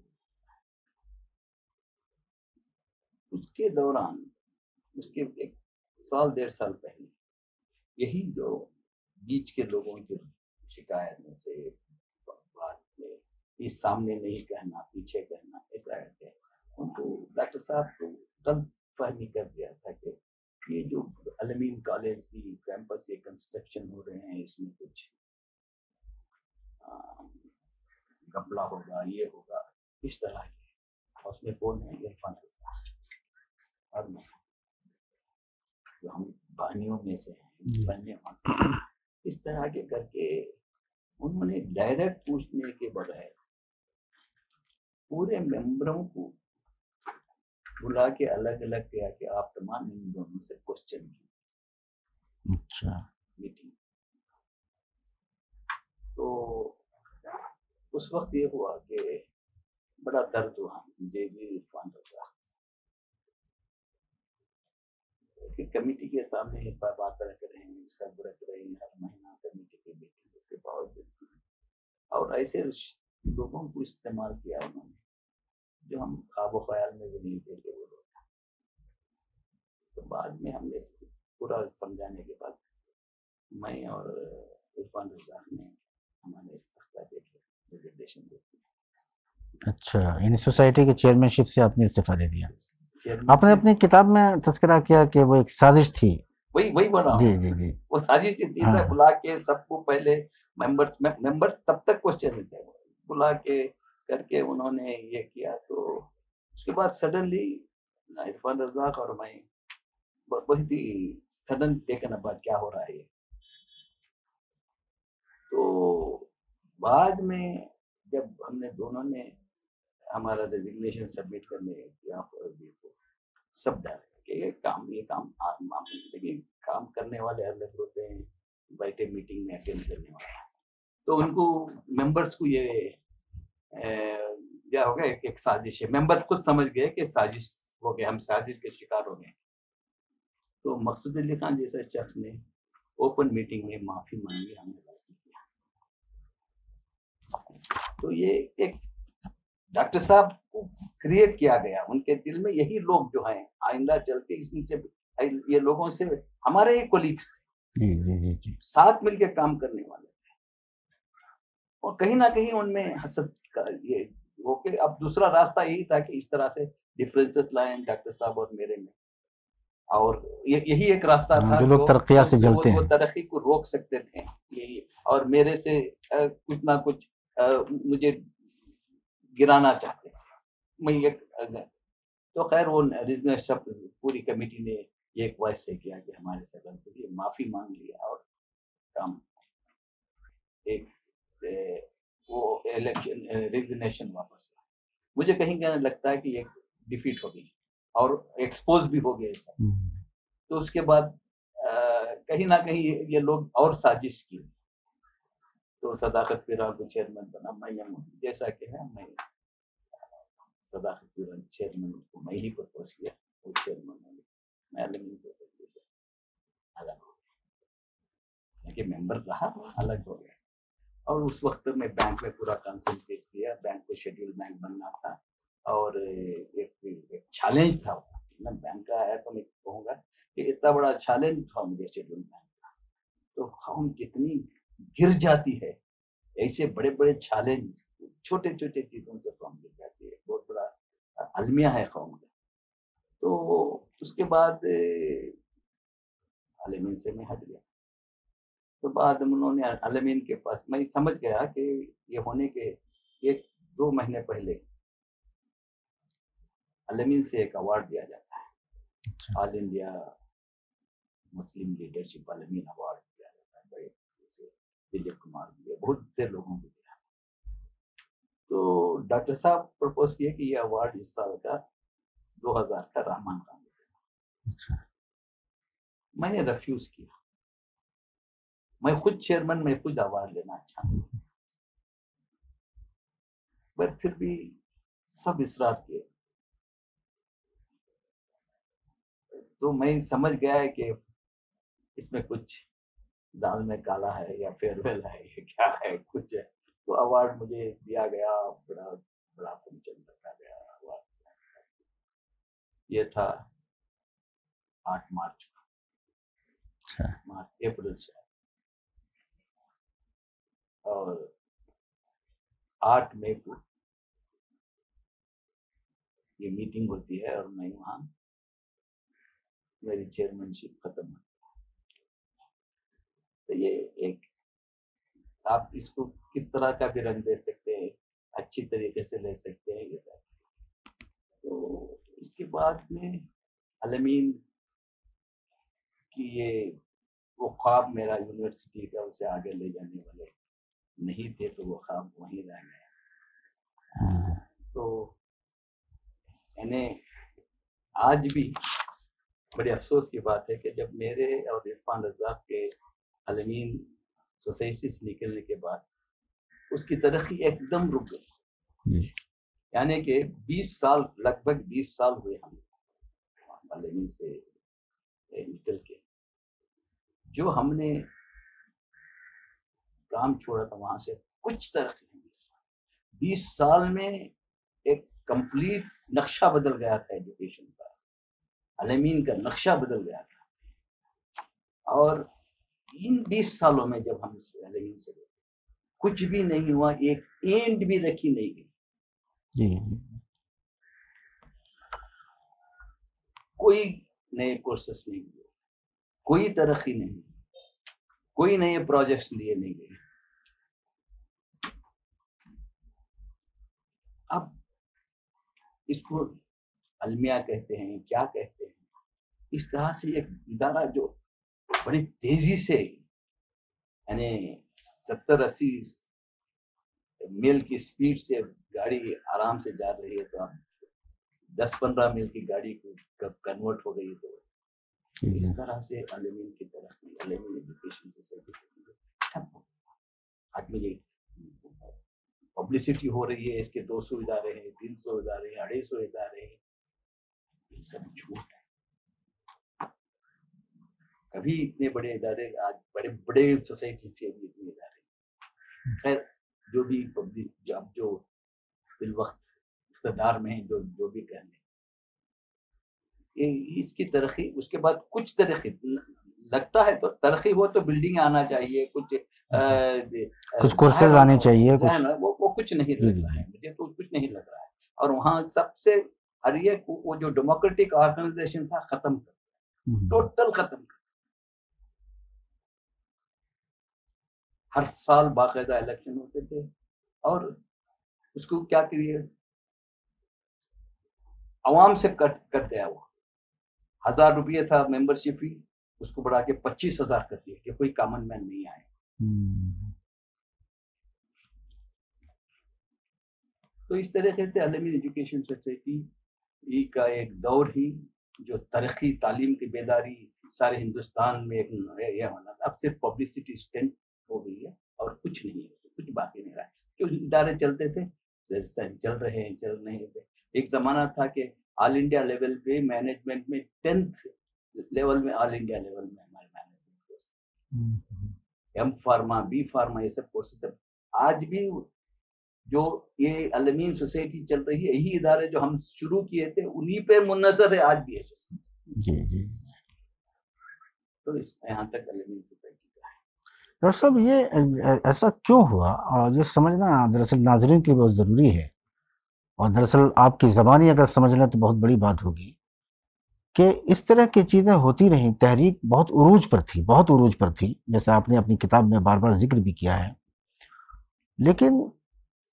اس کے دوران، اس کے 1 سال 1.5 سال پہلے، یہی جو بیچ کے لوگوں کی شکایت میں سے بات میں یہ سامنے نہیں کہنا، پیچھے کہنا، ایسا ہے کہ ان کو ڈاکٹر صاحب کو غلط فہمی کر دیا تھا کہ یہ جو الامین کالج کی کیمپس کے کنسٹرکشن ہو رہے ہیں، اس میں کچھ گپلا ہوگا، یہ ہوگا، اس طرح کی. اس میں کون ہے؟ عرفان اور میں، جو ہم بانیوں میں سے ہیں، بننے والے. اس طرح کے کر کے انہوں نے ڈائریکٹ پوچھنے کے بغیر پورے ممبروں کو بلا کے الگ الگ کیا کہ آپ تمام ان دونوں سے کوشچن کی. اچھا. میٹنگ تو اس وقت یہ ہوا کہ بڑا درد ہوا مجھے بھی، عرفان رضا کہ کمیٹی کے سامنے حسابات رکھ رہے ہیں، سب رکھ رہے ہیں، ہر مہینہ کمیٹی کی میٹنگ، اس کے باوجود اور ایسے لوگوں کو استعمال کیا انہوں نے جو ہم خواب و خیال میں بھی نہیں تھے کہ وہ لوگ. تو بعد میں ہم نے پورا سمجھانے کے بعد میں اور عرفان رضا نے ہمارے استعفیٰ دے کے ریزگنیشن دے دی. اچھا، یعنی سوسائٹی کے چیئرمین شپ سے آپ نے استعفیٰ دے دیا. آپ نے اپنی کتاب میں تذکرہ کیا کہ وہ ایک سازش تھی. وہی بنا. جی جی جی. وہ سازش تھی. بلا کے سب کو پہلے ممبر تب تک کوشچن تھے، بلا کے کر کے انہوں نے یہ کیا. تو اس کے بعد سڈنلی عرفان رزاق اور میں بہت ہی سڈن ٹیکن اباؤٹ کیا ہو رہا ہے. تو بعد میں جب ہم نے دونوں نے ہمارا ریزگنیشن سبمٹ کرنے کیا، سب ڈر کہ یہ کام لیکن کام کرنے والے الگ ہوتے ہیں، بیٹھے میٹنگ میں اٹینڈ کرنے والا. تو ان کو ممبرس کو یہ کیا ہو گیا، ایک سازش ہے. ممبر خود سمجھ گئے کہ سازش ہو گیا، ہم سازش کے شکار ہو گئے. تو مقصود علی خان جیسا شخص نے اوپن میٹنگ میں معافی مانگی، ہمیں غلطی کیا. تو یہ ایک ڈاکٹر صاحب کو کریٹ کیا گیا ان کے دل میں. یہی لوگ جو ہیں آئندہ چل کے ان سے، یہ لوگوں سے ہمارے ہی کولیگس تھے، ساتھ مل کے کام کرنے والے تھے. اور کہیں نہ کہیں ان میں حسد کا یہ وہ کہ اب دوسرا راستہ یہی تھا کہ اس طرح سے ڈفرینسز لائیں ڈاکٹر صاحب اور میرے میں. اور یہی ایک راستہ تھا جو لوگ ترقیات سے جلتے ہیں، وہ ترقی کو روک سکتے تھے. یہی اور میرے سے کچھ نہ کچھ مجھے گرانا چاہتے تھے. میں ایک تو خیر وہ ریزنل سب پوری کمیٹی نے یہ ایک وائس سے کیا کہ ہمارے سے غلطی ہوئی، معافی مانگ لیا اور کام. ایک وہ الیکشن ریزگنیشن واپس ہوا. مجھے کہیں کہیں لگتا ہے کہ یہ ڈیفیٹ ہو گئی اور ایکسپوز بھی ہو گیا ایسا. تو اس کے بعد کہیں نہ کہیں یہ لوگ اور سازش کی. تو صداقت پیرا کو چیئرمین بنا. میں جیسا کہ ہے میں صداقت پیرا چیئرمین کو میں ہی پرپوز کیا. وہ چیئرمین میں علمین سے سب سے الگ ہو گیا کہ ممبر رہا الگ ہو گیا. اور اس وقت میں بینک میں پورا کنسنٹریٹ کیا. بینک کو شیڈول بینک بننا تھا اور ایک چیلنج تھا. بینک کا ہے تو میں کہوں گا کہ اتنا بڑا چیلنج تھا مجھے شیڈول بینک کا. تو قوم کتنی گر جاتی ہے ایسے بڑے بڑے چیلنج, چھوٹے چھوٹے چیزوں سے قوم گر جاتی ہے. بہت بڑا المیہ ہے قوم کا. تو اس کے بعد علمین سے میں ہٹ گیا. تو بعد انہوں نے علمین کے پاس, میں سمجھ گیا کہ یہ ہونے کے 1-2 مہینے پہلے علمین سے ایک ایوارڈ دیا جاتا ہے, آل انڈیا مسلم لیڈرشپ علمین ایوارڈ دیا جاتا ہے. بڑے جیسے دلیپ کمار دیا, بہت سے لوگوں کو دیا. تو ڈاکٹر صاحب پرپوز کیے کہ یہ ایوارڈ اس سال کا 2000 کا رحمان خان کو دینا. میں نے ریفیوز کیا. میں خود چیئرمین, میں خود ایوارڈ لینا اچھا نہیں, پر پھر بھی سب اصرار کیے. تو میں سمجھ گیا ہے کہ اس میں کچھ دال میں کالا ہے یا فیئرویل ہے یا کیا ہے, کچھ ہے. تو ایوارڈ مجھے دیا گیا, بڑا فنکشن رکھا گیا. یہ تھا 8 مارچ کو, اپریل سے. اور 8 مئی کو یہ میٹنگ ہوتی ہے اور میں وہاں میری چیئرمین شپ ختم ہوتی ہے. تو یہ ایک آپ اس کو کس طرح کا بھی رنگ دے سکتے ہیں, اچھی طریقے سے لے سکتے ہیں. تو اس کے بعد میں علمین کی یہ وہ خواب میرا یونیورسٹی کا اسے آگے لے جانے والے نہیں تھے, تو وہ خواب وہیں رہ گئے. تو یعنی آج بھی بڑے افسوس کی بات ہے کہ جب میرے اور عرفان رزاق کے علمین سوسائٹی سے نکلنے کے بعد اس کی ترقی ایک دم رک گئی. یعنی کہ 20 سال, لگ بھگ 20 سال ہوئے ہم علمین سے نکل کے. جو ہم نے کام چھوڑا تھا وہاں سے کچھ ترقی نہیں. 20 سال میں ایک کمپلیٹ نقشہ بدل گیا تھا ایجوکیشن کا. علمین کا نقشہ بدل گیا تھا. اور ان 20 سالوں میں جب ہم علمین سے کچھ بھی نہیں ہوا, ایک اینٹ بھی رکھی نہیں گئی. کوئی نئے کورسز نہیں ہوئے, کوئی ترقی نہیں, کوئی نئے پروجیکٹس لیے نہیں گئے. اب اس کو المیہ کہتے ہیں, کیا کہتے ہیں, اس طرح سے ایک ادارہ جو بڑی تیزی سے یعنی 70-80 میل کی سپیڈ سے گاڑی آرام سے جا رہی ہے, تو اب 10-15 میل کی گاڑی کو کنورٹ ہو گئی. تو اس طرح سے علمین کی طرف علمین ایجوکیشن سے آج مجھے پبلسٹی ہو رہی ہے, اس کے 200 ادارے ہیں, 300 ادارے ہیں, 250 ادارے ہیں. یہ سب جھوٹ ہے. کبھی اتنے بڑے ادارے, آج بڑے بڑے سوسائٹی سے بھی اتنے ادارے. خیر جو بھی پبلک اب جو فی الوقت اقتدار میں ہیں, جو بھی کہہ لیں, اس کی ترقی اس کے بعد کچھ ترقی لگتا ہے. تو ترقی ہو تو بلڈنگ آنا چاہیے, کچھ کورسز آنے چاہیے, وہ کچھ نہیں لگ رہا ہے مجھے, تو کچھ نہیں لگ رہا ہے. اور وہاں سب سے ہر ایک وہ جو ڈیموکریٹک آرگنائزیشن تھا ختم کر, ٹوٹل ختم کر. ہر سال باقاعدہ الیکشن ہوتے تھے, اور اس کو کیا کریے, عوام سے کٹ گیا. وہ 1000 روپیے تھا ممبرشپ فی, اس کو بڑھا کے 25,000 کر دیا کہ کوئی کامن مین نہیں آئے. تو اس طریقے سے علمی ایجوکیشن سوسائٹی کا ایک دور ہی جو ترقی تعلیم کی بیداری سارے ہندوستان میں ایک یہ ہونا تھا، اب صرف پبلسٹی اسٹینٹ ہو گئی ہے اور کچھ نہیں ہے، کچھ باقی نہیں رہا ہے. جو ادارے چلتے تھے چل رہے ہیں، چل نہیں تھے. ایک زمانہ تھا کہ آل انڈیا لیول پہ مینجمنٹ میں 10th لیول میں آل انڈیا لیول میں ہمارے management M pharma B pharma یہ سب کورسز. آج بھی جو یہ علمین سوسائٹی چل رہی ہے، یہی ادارے جو ہم شروع کیے تھے انہی پہ منحصر ہے آج بھی ہے سوسائٹی. جی جی. تو اس یہاں تک علمین سوسائٹی کا ہے. ڈاکٹر صاحب یہ ایسا کیوں ہوا، اور یہ سمجھنا دراصل ناظرین کے لیے بہت ضروری ہے، اور دراصل آپ کی زبانی اگر سمجھ لیں تو بہت بڑی بات ہوگی کہ اس طرح کی چیزیں ہوتی رہیں. تحریک بہت عروج پر تھی، بہت عروج پر تھی، جیسا آپ نے اپنی کتاب میں بار بار ذکر بھی کیا ہے. لیکن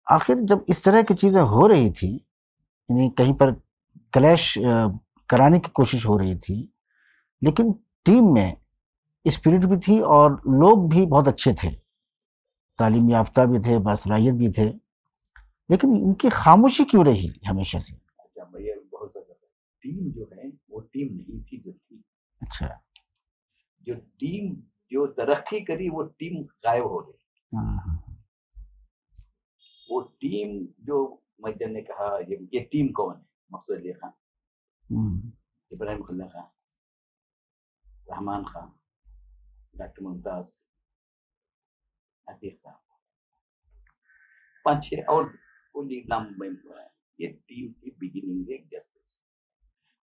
آخر جب اس طرح کی چیزیں ہو رہی تھی، یعنی کہیں پر کلیش کرانے کی کوشش ہو رہی تھی، لیکن ٹیم میں اسپرٹ بھی تھی اور لوگ بھی بہت اچھے تھے، تعلیم یافتہ بھی تھے، باصلاحیت بھی تھے، لیکن ان کی خاموشی کیوں رہی ہمیشہ سے؟ اچھا بھیا، بہت زیادہ ٹیم جو ہے وہ ٹیم نہیں تھی جو تھی. اچھا. جو ٹیم جو ترقی کری وہ ٹیم غائب ہو گئی. وہ ٹیم جو مجدد نے کہا یہ ٹیم کون ہے؟ مقصود علی خان، ابراہیم خلا خان، رحمان خان، ڈاکٹر ممتاز، عتیق صاحب، 5-6 اور کوئی نام میں. یہ ٹیم کی بگننگ ایک جسٹس.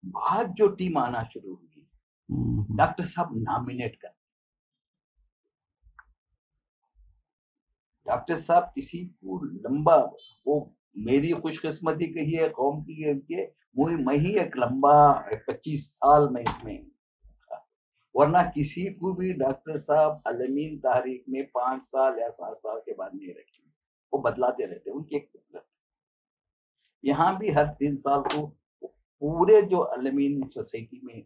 بعد جو ٹیم آنا شروع ہوئی، ڈاکٹر صاحب نامینیٹ کر، ڈاکٹر صاحب کسی کو لمبا، وہ میری خوش قسمتی کہی ہے قوم کی کہ میں ہی ایک لمبا 25 سال میں اس میں تھا، ورنہ کسی کو بھی ڈاکٹر صاحب علمین تحریک میں 5 سال یا 7 سال کے بعد نہیں رکھے. وہ بدلاتے رہتے، ان کی ایک فطرت. یہاں بھی ہر 3 سال کو پورے جو علمین سوسائٹی میں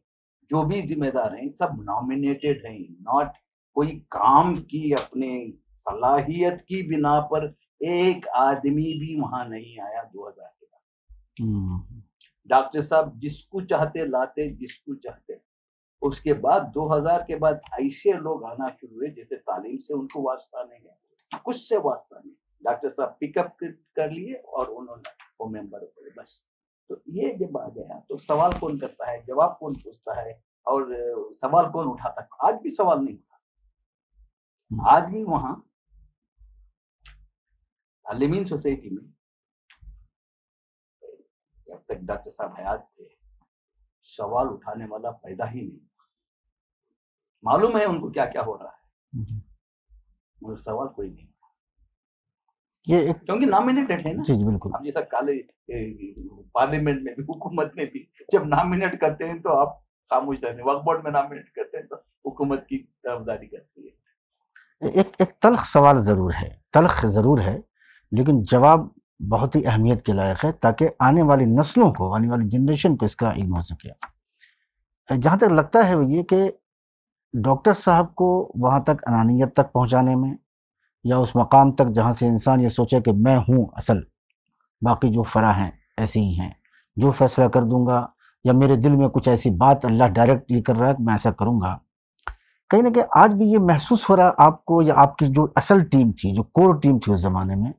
جو بھی ذمہ دار ہیں سب نامینیٹڈ ہیں، ناٹ کوئی کام کی اپنے صلاحیت کی بنا پر ایک آدمی بھی وہاں نہیں آیا 2000 کے بعد. ڈاکٹر صاحب جس کو چاہتے لاتے، جس کو چاہتے. اس کے بعد 2000 کے بعد ایسے لوگ آنا شروع ہوئے جیسے تعلیم سے ان کو واسطہ نہیں ہے، کچھ سے واسطہ نہیں. ڈاکٹر صاحب پک اپ کر لیے اور انہوں نے وہ ممبر ہوئے بس. تو یہ جب آ گیا تو سوال کون کرتا ہے، جواب کون پوچھتا ہے، اور سوال کون اٹھاتا ہے؟ آج بھی سوال نہیں اٹھا. آج بھی وہاں علمین سوسائٹی میں جب تک ڈاکٹر صاحب حیات تھے سوال اٹھانے والا پیدا ہی نہیں. معلوم ہے ان کو کیا کیا ہو رہا ہے، مگر سوال کوئی نہیں، یہ کیونکہ نامینیٹڈ ہے نا. جی بالکل. اب جیسا کالے پارلیمنٹ میں بھی حکومت میں بھی جب نامینیٹ کرتے ہیں تو آپ خاموش رہتے ہیں، وقف بورڈ میں نامینیٹ کرتے ہیں تو حکومت کی طرفداری کرتی ہے. ایک تلخ سوال ضرور ہے، تلخ ضرور ہے، لیکن جواب بہت ہی اہمیت کے لائق ہے تاکہ آنے والی نسلوں کو، آنے والی جنریشن کو اس کا علم ہو سکے. جہاں تک لگتا ہے وہ یہ کہ ڈاکٹر صاحب کو وہاں تک انانیت تک پہنچانے میں، یا اس مقام تک جہاں سے انسان یہ سوچے کہ میں ہوں اصل، باقی جو فرع ہیں ایسے ہی ہیں، جو فیصلہ کر دوں گا، یا میرے دل میں کچھ ایسی بات اللہ ڈائریکٹ یہ کر رہا ہے کہ میں ایسا کروں گا. کہیں نہ کہیں آج بھی یہ محسوس ہو رہا ہے آپ کو، یا آپ کی جو اصل ٹیم تھی، جو کور ٹیم تھی اس زمانے میں،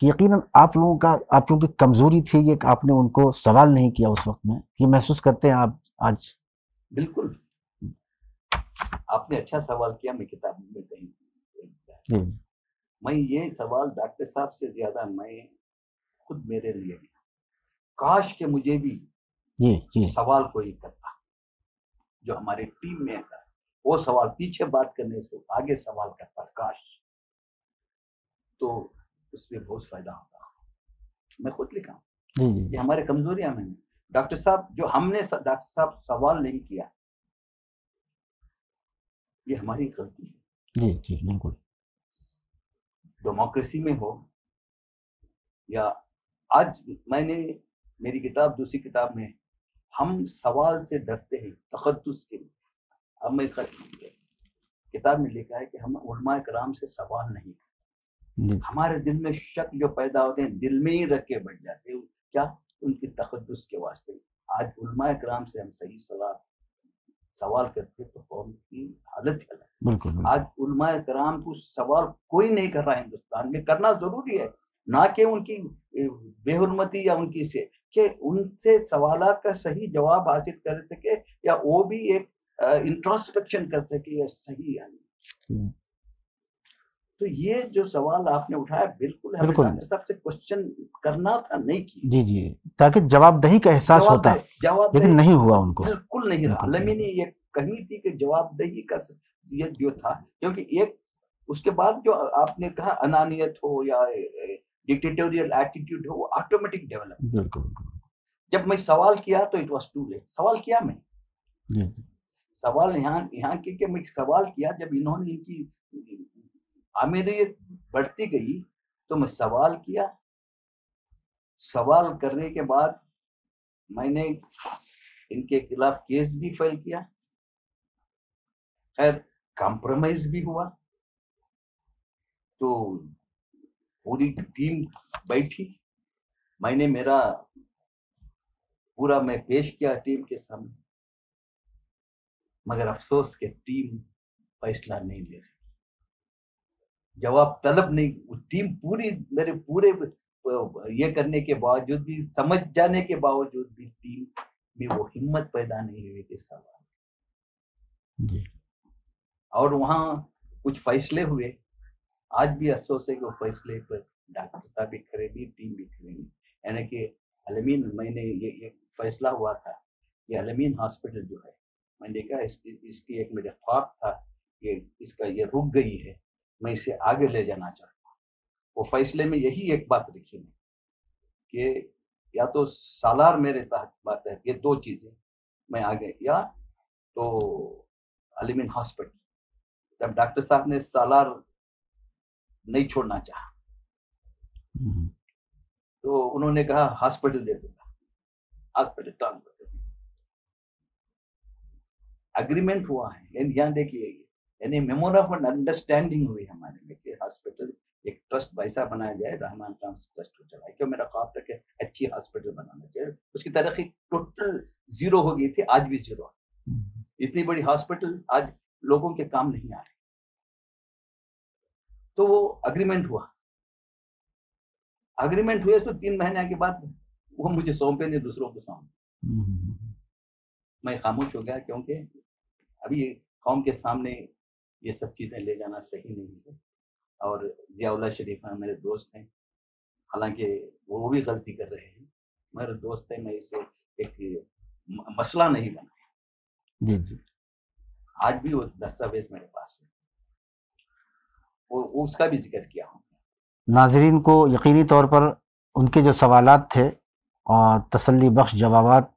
کہ یقیناً آپ لوگوں کی کمزوری تھی یہ کہ آپ نے ان کو سوال نہیں کیا اس وقت میں. یہ محسوس کرتے ہیں آپ آج؟ بالکل، آپ نے اچھا سوال کیا. میں کتاب میں کہیں میں یہ سوال ڈاکٹر صاحب سے زیادہ میں خود میرے لیے کاش کہ مجھے بھی سوال کوئی کرتا جو ہماری ٹیم میں ہے، وہ سوال پیچھے بات کرنے سے آگے سوال کرتا، کاش، تو اس میں بہت فائدہ ہوتا. میں خود لکھا ہوں یہ ہمارے کمزوریاں میں ڈاکٹر صاحب جو ہم نے ڈاکٹر صاحب سوال نہیں کیا، یہ ہماری غلطی ہے. جی بالکل. ڈیموکریسی میں ہو یا آج میں نے میری کتاب دوسری کتاب میں ہم سوال سے ڈرتے ہیں تقدس کے لیے. اب میں کتاب میں لکھا ہے کہ ہم علماء کرام سے سوال نہیں کرتے. جی ہمارے دل میں شک جو پیدا ہوتے ہیں دل میں ہی رکھ کے بیٹھ جاتے ہیں، کیا؟ ان کی تقدس کے واسطے۔ آج علماء کرام سے ہم صحیح صلاح سوال کرتے تو قوم کی حالت الگ۔ بالکل بالکل آج علماء کرام کو سوال کوئی نہیں کر رہا ہے ہندوستان میں، کرنا ضروری ہے، نہ کہ ان کی بے حرمتی یا ان کی سے، کہ ان سے سوالات کا صحیح جواب حاصل کر سکے، یا وہ بھی ایک انٹروسپیکشن کر سکے یا صحیح ہے۔ ہوں، تو یہ جو سوال آپ نے اٹھایا بالکل ہمیں بالکل ڈاکٹر صاحب سے کوشچن کرنا تھا، نہیں کیا۔ جی جی، تاکہ جواب دہی کا احساس جواب ہوتا، جواب لیکن نہیں ہوا ان کو۔ بالکل نہیں رہا۔ بالکل علمی نے یہ کہی تھی کہ جواب دہی کا یہ جو تھا، کیونکہ ایک اس کے بعد جو آپ نے کہا انانیت ہو یا ڈکٹیٹوریل ایٹیٹیوڈ ہو، وہ آٹومیٹک ڈیولپ۔ بالکل جب میں سوال کیا تو اٹ واز ٹو لیٹ۔ سوال کیا میں جی سوال یہاں کی کہ میں سوال کیا جب انہوں نے ان کی آمیریت بڑھتی گئی تو میں سوال کیا۔ سوال کرنے کے بعد میں نے ان کے خلاف کیس بھی فائل کیا، خیر کمپرومائز بھی ہوا، تو پوری ٹیم بیٹھی، میں نے میرا پورا میں پیش کیا ٹیم کے سامنے، مگر افسوس کہ ٹیم فیصلہ نہیں لے سکی، جواب طلب نہیں، وہ ٹیم پوری میرے پورے یہ کرنے کے باوجود بھی، سمجھ جانے کے باوجود بھی ٹیم میں وہ ہمت پیدا نہیں ہوئی کہ سوال جی اور وہاں کچھ فیصلے ہوئے۔ آج بھی افسوس ہے کہ وہ فیصلے پر ڈاکٹر صاحب بھی کھڑے بھی، ٹیم بھی کھڑے بھی، یعنی کہ الامین میں نے یہ فیصلہ ہوا تھا کہ الامین ہاسپٹل جو ہے، میں نے کہا اس کی ایک میرا خواب تھا کہ اس کا یہ رک گئی ہے، میں اسے آگے لے جانا چاہتا ہوں۔ وہ فیصلے میں یہی ایک بات لکھی ہے کہ یا تو سالار میرے تحت بات ہے، یہ دو چیزیں میں آگے، یا تو الامین ہاسپٹل۔ جب ڈاکٹر صاحب نے سالار نہیں چھوڑنا چاہا تو انہوں نے کہا ہاسپٹل دے دوں گا، ہاسپٹل ٹرانسفر کر دوں گا۔ اگریمنٹ ہوا ہے، یہاں دیکھیے، یعنی میمور آف انڈرسٹینڈنگ ہوئی ہمارے میں کہ ہاسپٹل ایک ٹرسٹ ویسا بنایا جائے، رحمان ٹرسٹ کو چلائے، کیوں میرا خواب تھا کہ اچھی ہاسپٹل بنانا چاہیے۔ اس کی ترقی ٹوٹل زیرو ہو گئی تھی، آج بھی زیرو ہے۔ اتنی بڑی ہاسپٹل آج لوگوں کے کام نہیں آ رہے، تو وہ اگریمنٹ ہوا۔ اگریمنٹ ہوئے تو 3 مہینے کے بعد وہ مجھے سونپے نہیں، دوسروں کو سونپ، میں خاموش ہو گیا، کیونکہ ابھی قوم کے سامنے یہ سب چیزیں لے جانا صحیح نہیں ہے۔ اور ضیاء اللہ شریف ہیں، میرے دوست ہیں، حالانکہ وہ بھی غلطی کر رہے ہیں، میرے دوست ہیں، میں اسے ایک مسئلہ نہیں بنا۔ جی جی، آج بھی وہ دستاویز میرے پاس ہے، وہ اس کا بھی ذکر کیا ہوں۔ ناظرین کو یقینی طور پر ان کے جو سوالات تھے اور تسلی بخش جوابات،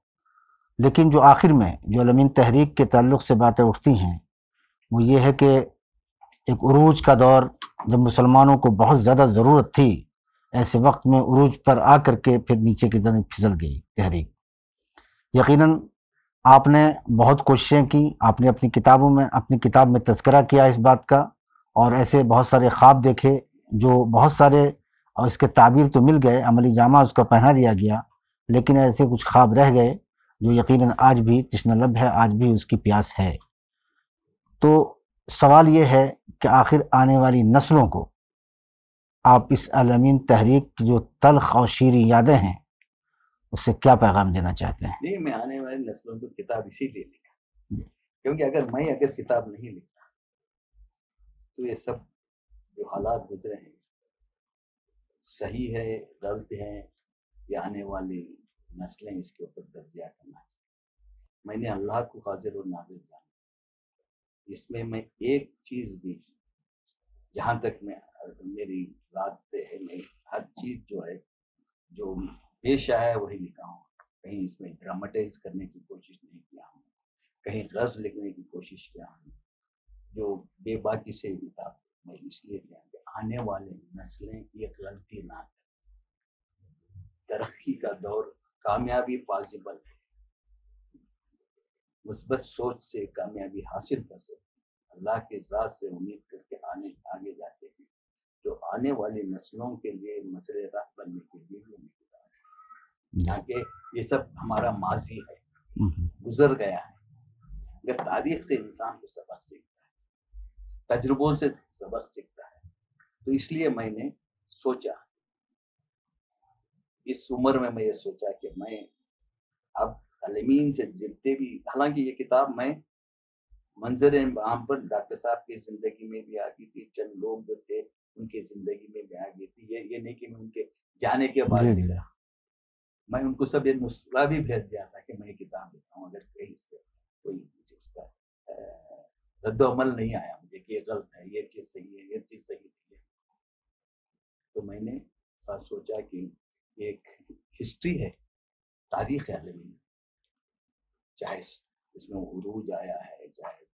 لیکن جو آخر میں جو الامین تحریک کے تعلق سے باتیں اٹھتی ہیں وہ یہ ہے کہ ایک عروج کا دور جب مسلمانوں کو بہت زیادہ ضرورت تھی، ایسے وقت میں عروج پر آ کر کے پھر نیچے کی طرف پھسل گئی تحریک۔ یقیناً آپ نے بہت کوششیں کی، آپ نے اپنی کتاب میں تذکرہ کیا اس بات کا، اور ایسے بہت سارے خواب دیکھے جو بہت سارے، اور اس کے تعبیر تو مل گئے، عملی جامہ اس کا پہنا دیا گیا، لیکن ایسے کچھ خواب رہ گئے جو یقیناً آج بھی تشنہ لب ہے، آج بھی اس کی پیاس ہے۔ تو سوال یہ ہے کہ آخر آنے والی نسلوں کو آپ اس الامین تحریک کی جو تلخ اور شیریں یادیں ہیں اس سے کیا پیغام دینا چاہتے ہیں؟ نہیں، میں آنے والی نسلوں کو کتاب اسی لیے لکھا، کیونکہ اگر کتاب نہیں لکھتا تو یہ سب جو حالات گزرے ہیں صحیح ہے غلط ہیں، یا آنے والی نسلیں اس کے اوپر تجزیہ کرنا چاہیے۔ میں نے اللہ کو حاضر و ناظر جانا، اس میں ایک چیز بھی، جہاں تک میری ذات پہ ہے، میں ہر چیز جو ہے جو پیش آیا ہے وہی لکھا ہوں، کہیں اس میں ڈراماٹائز کرنے کی کوشش نہیں کیا ہوں، کہیں غرض لکھنے کی کوشش کیا ہوں، جو بے باکی سے کتاب میں اس لیے کیا کہ آنے والے نسلیں یہ غلطی نہ کریں۔ ترقی کا دور، کامیابی پاسبل ہے، مثبت سوچ سے کامیابی حاصل کر سکتے، اللہ کے ذات سے امید کر کے آگے جاتے ہیں، جو آنے والی نسلوں کے لیے مسئلہ راہ بننے کے لیے یہ کتاب ہے، تاکہ یہ سب ہمارا ماضی ہے، گزر گیا ہے، اگر تاریخ سے انسان کو سبق سیکھتا ہے، تجربوں سے سبق سیکھتا ہے، تو اس لیے میں نے سوچا، اس عمر میں یہ سوچا کہ میں اب عالمین سے جتنے بھی، حالانکہ یہ کتاب میں منظر عام پر ڈاکٹر صاحب کی زندگی میں بھی آ گئی تھی، چند لوگ جو تھے ان کی زندگی میں بھی آ گئی تھی، یہ نہیں کہ میں ان کے جانے کے بعد لکھا، میں ان کو سب یہ نسخہ بھی بھیج دیا تھا کہ میں یہ کتاب لکھتا ہوں، اگر کہیں اس پہ کوئی اس کا رد و عمل نہیں آیا مجھے کہ یہ غلط ہے، یہ چیز صحیح ہے، یہ چیز صحیح نہیں ہے، تو میں نے ساتھ سوچا کہ ایک ہسٹری ہے، تاریخ ہے عالمین، چاہے اس میں عروج آیا ہے، چاہے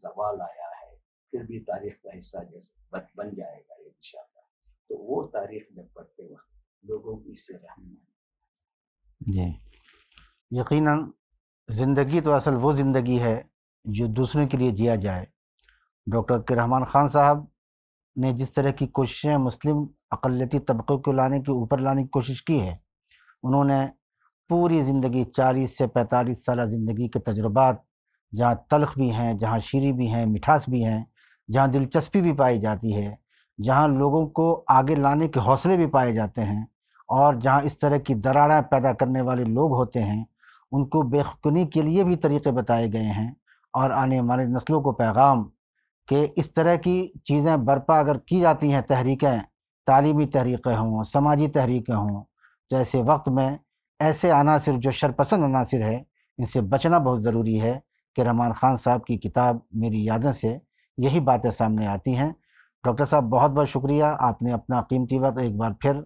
زوال آیا ہے، پھر بھی تاریخ کا حصہ جیسے بن جائے گا یہ انشاءاللہ، تو وہ تاریخ جب پڑھتے وقت لوگوں کو اس سے رہنمائی۔ جی یقیناً زندگی تو اصل وہ زندگی ہے جو دوسروں کے لیے جیا جائے۔ ڈاکٹر عبد الرحمن خان صاحب نے جس طرح کی کوششیں مسلم اقلیتی طبقوں کو اوپر لانے کی کوشش کی ہے، انہوں نے پوری زندگی 40 سے 45 سالہ زندگی کے تجربات، جہاں تلخ بھی ہیں، جہاں شیریں بھی ہیں، مٹھاس بھی ہیں، جہاں دلچسپی بھی پائی جاتی ہے، جہاں لوگوں کو آگے لانے کے حوصلے بھی پائے جاتے ہیں، اور جہاں اس طرح کی دراڑیں پیدا کرنے والے لوگ ہوتے ہیں، ان کو بے خونی کے لیے بھی طریقے بتائے گئے ہیں، اور آنے والی نسلوں کو پیغام کہ اس طرح کی چیزیں برپا اگر کی جاتی ہیں، تحریکیں، تعلیمی تحریکیں ہوں، سماجی تحریکیں ہوں، تو ایسے وقت میں ایسے عناصر جو شرپسند عناصر ہے، ان سے بچنا بہت ضروری ہے، کہ رحمان خان صاحب کی کتاب میری یادیں سے یہی باتیں سامنے آتی ہیں۔ ڈاکٹر صاحب بہت بہت شکریہ، آپ نے اپنا قیمتی وقت ایک بار پھر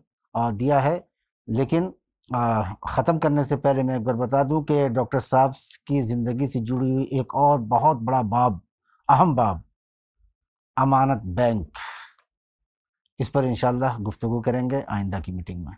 دیا ہے، لیکن ختم کرنے سے پہلے میں ایک بار بتا دوں کہ ڈاکٹر صاحب کی زندگی سے جڑی ہوئی ایک اور بہت بڑا باب، اہم باب، امانت بینک، اس پر انشاءاللہ گفتگو کریں گے آئندہ کی میٹنگ میں۔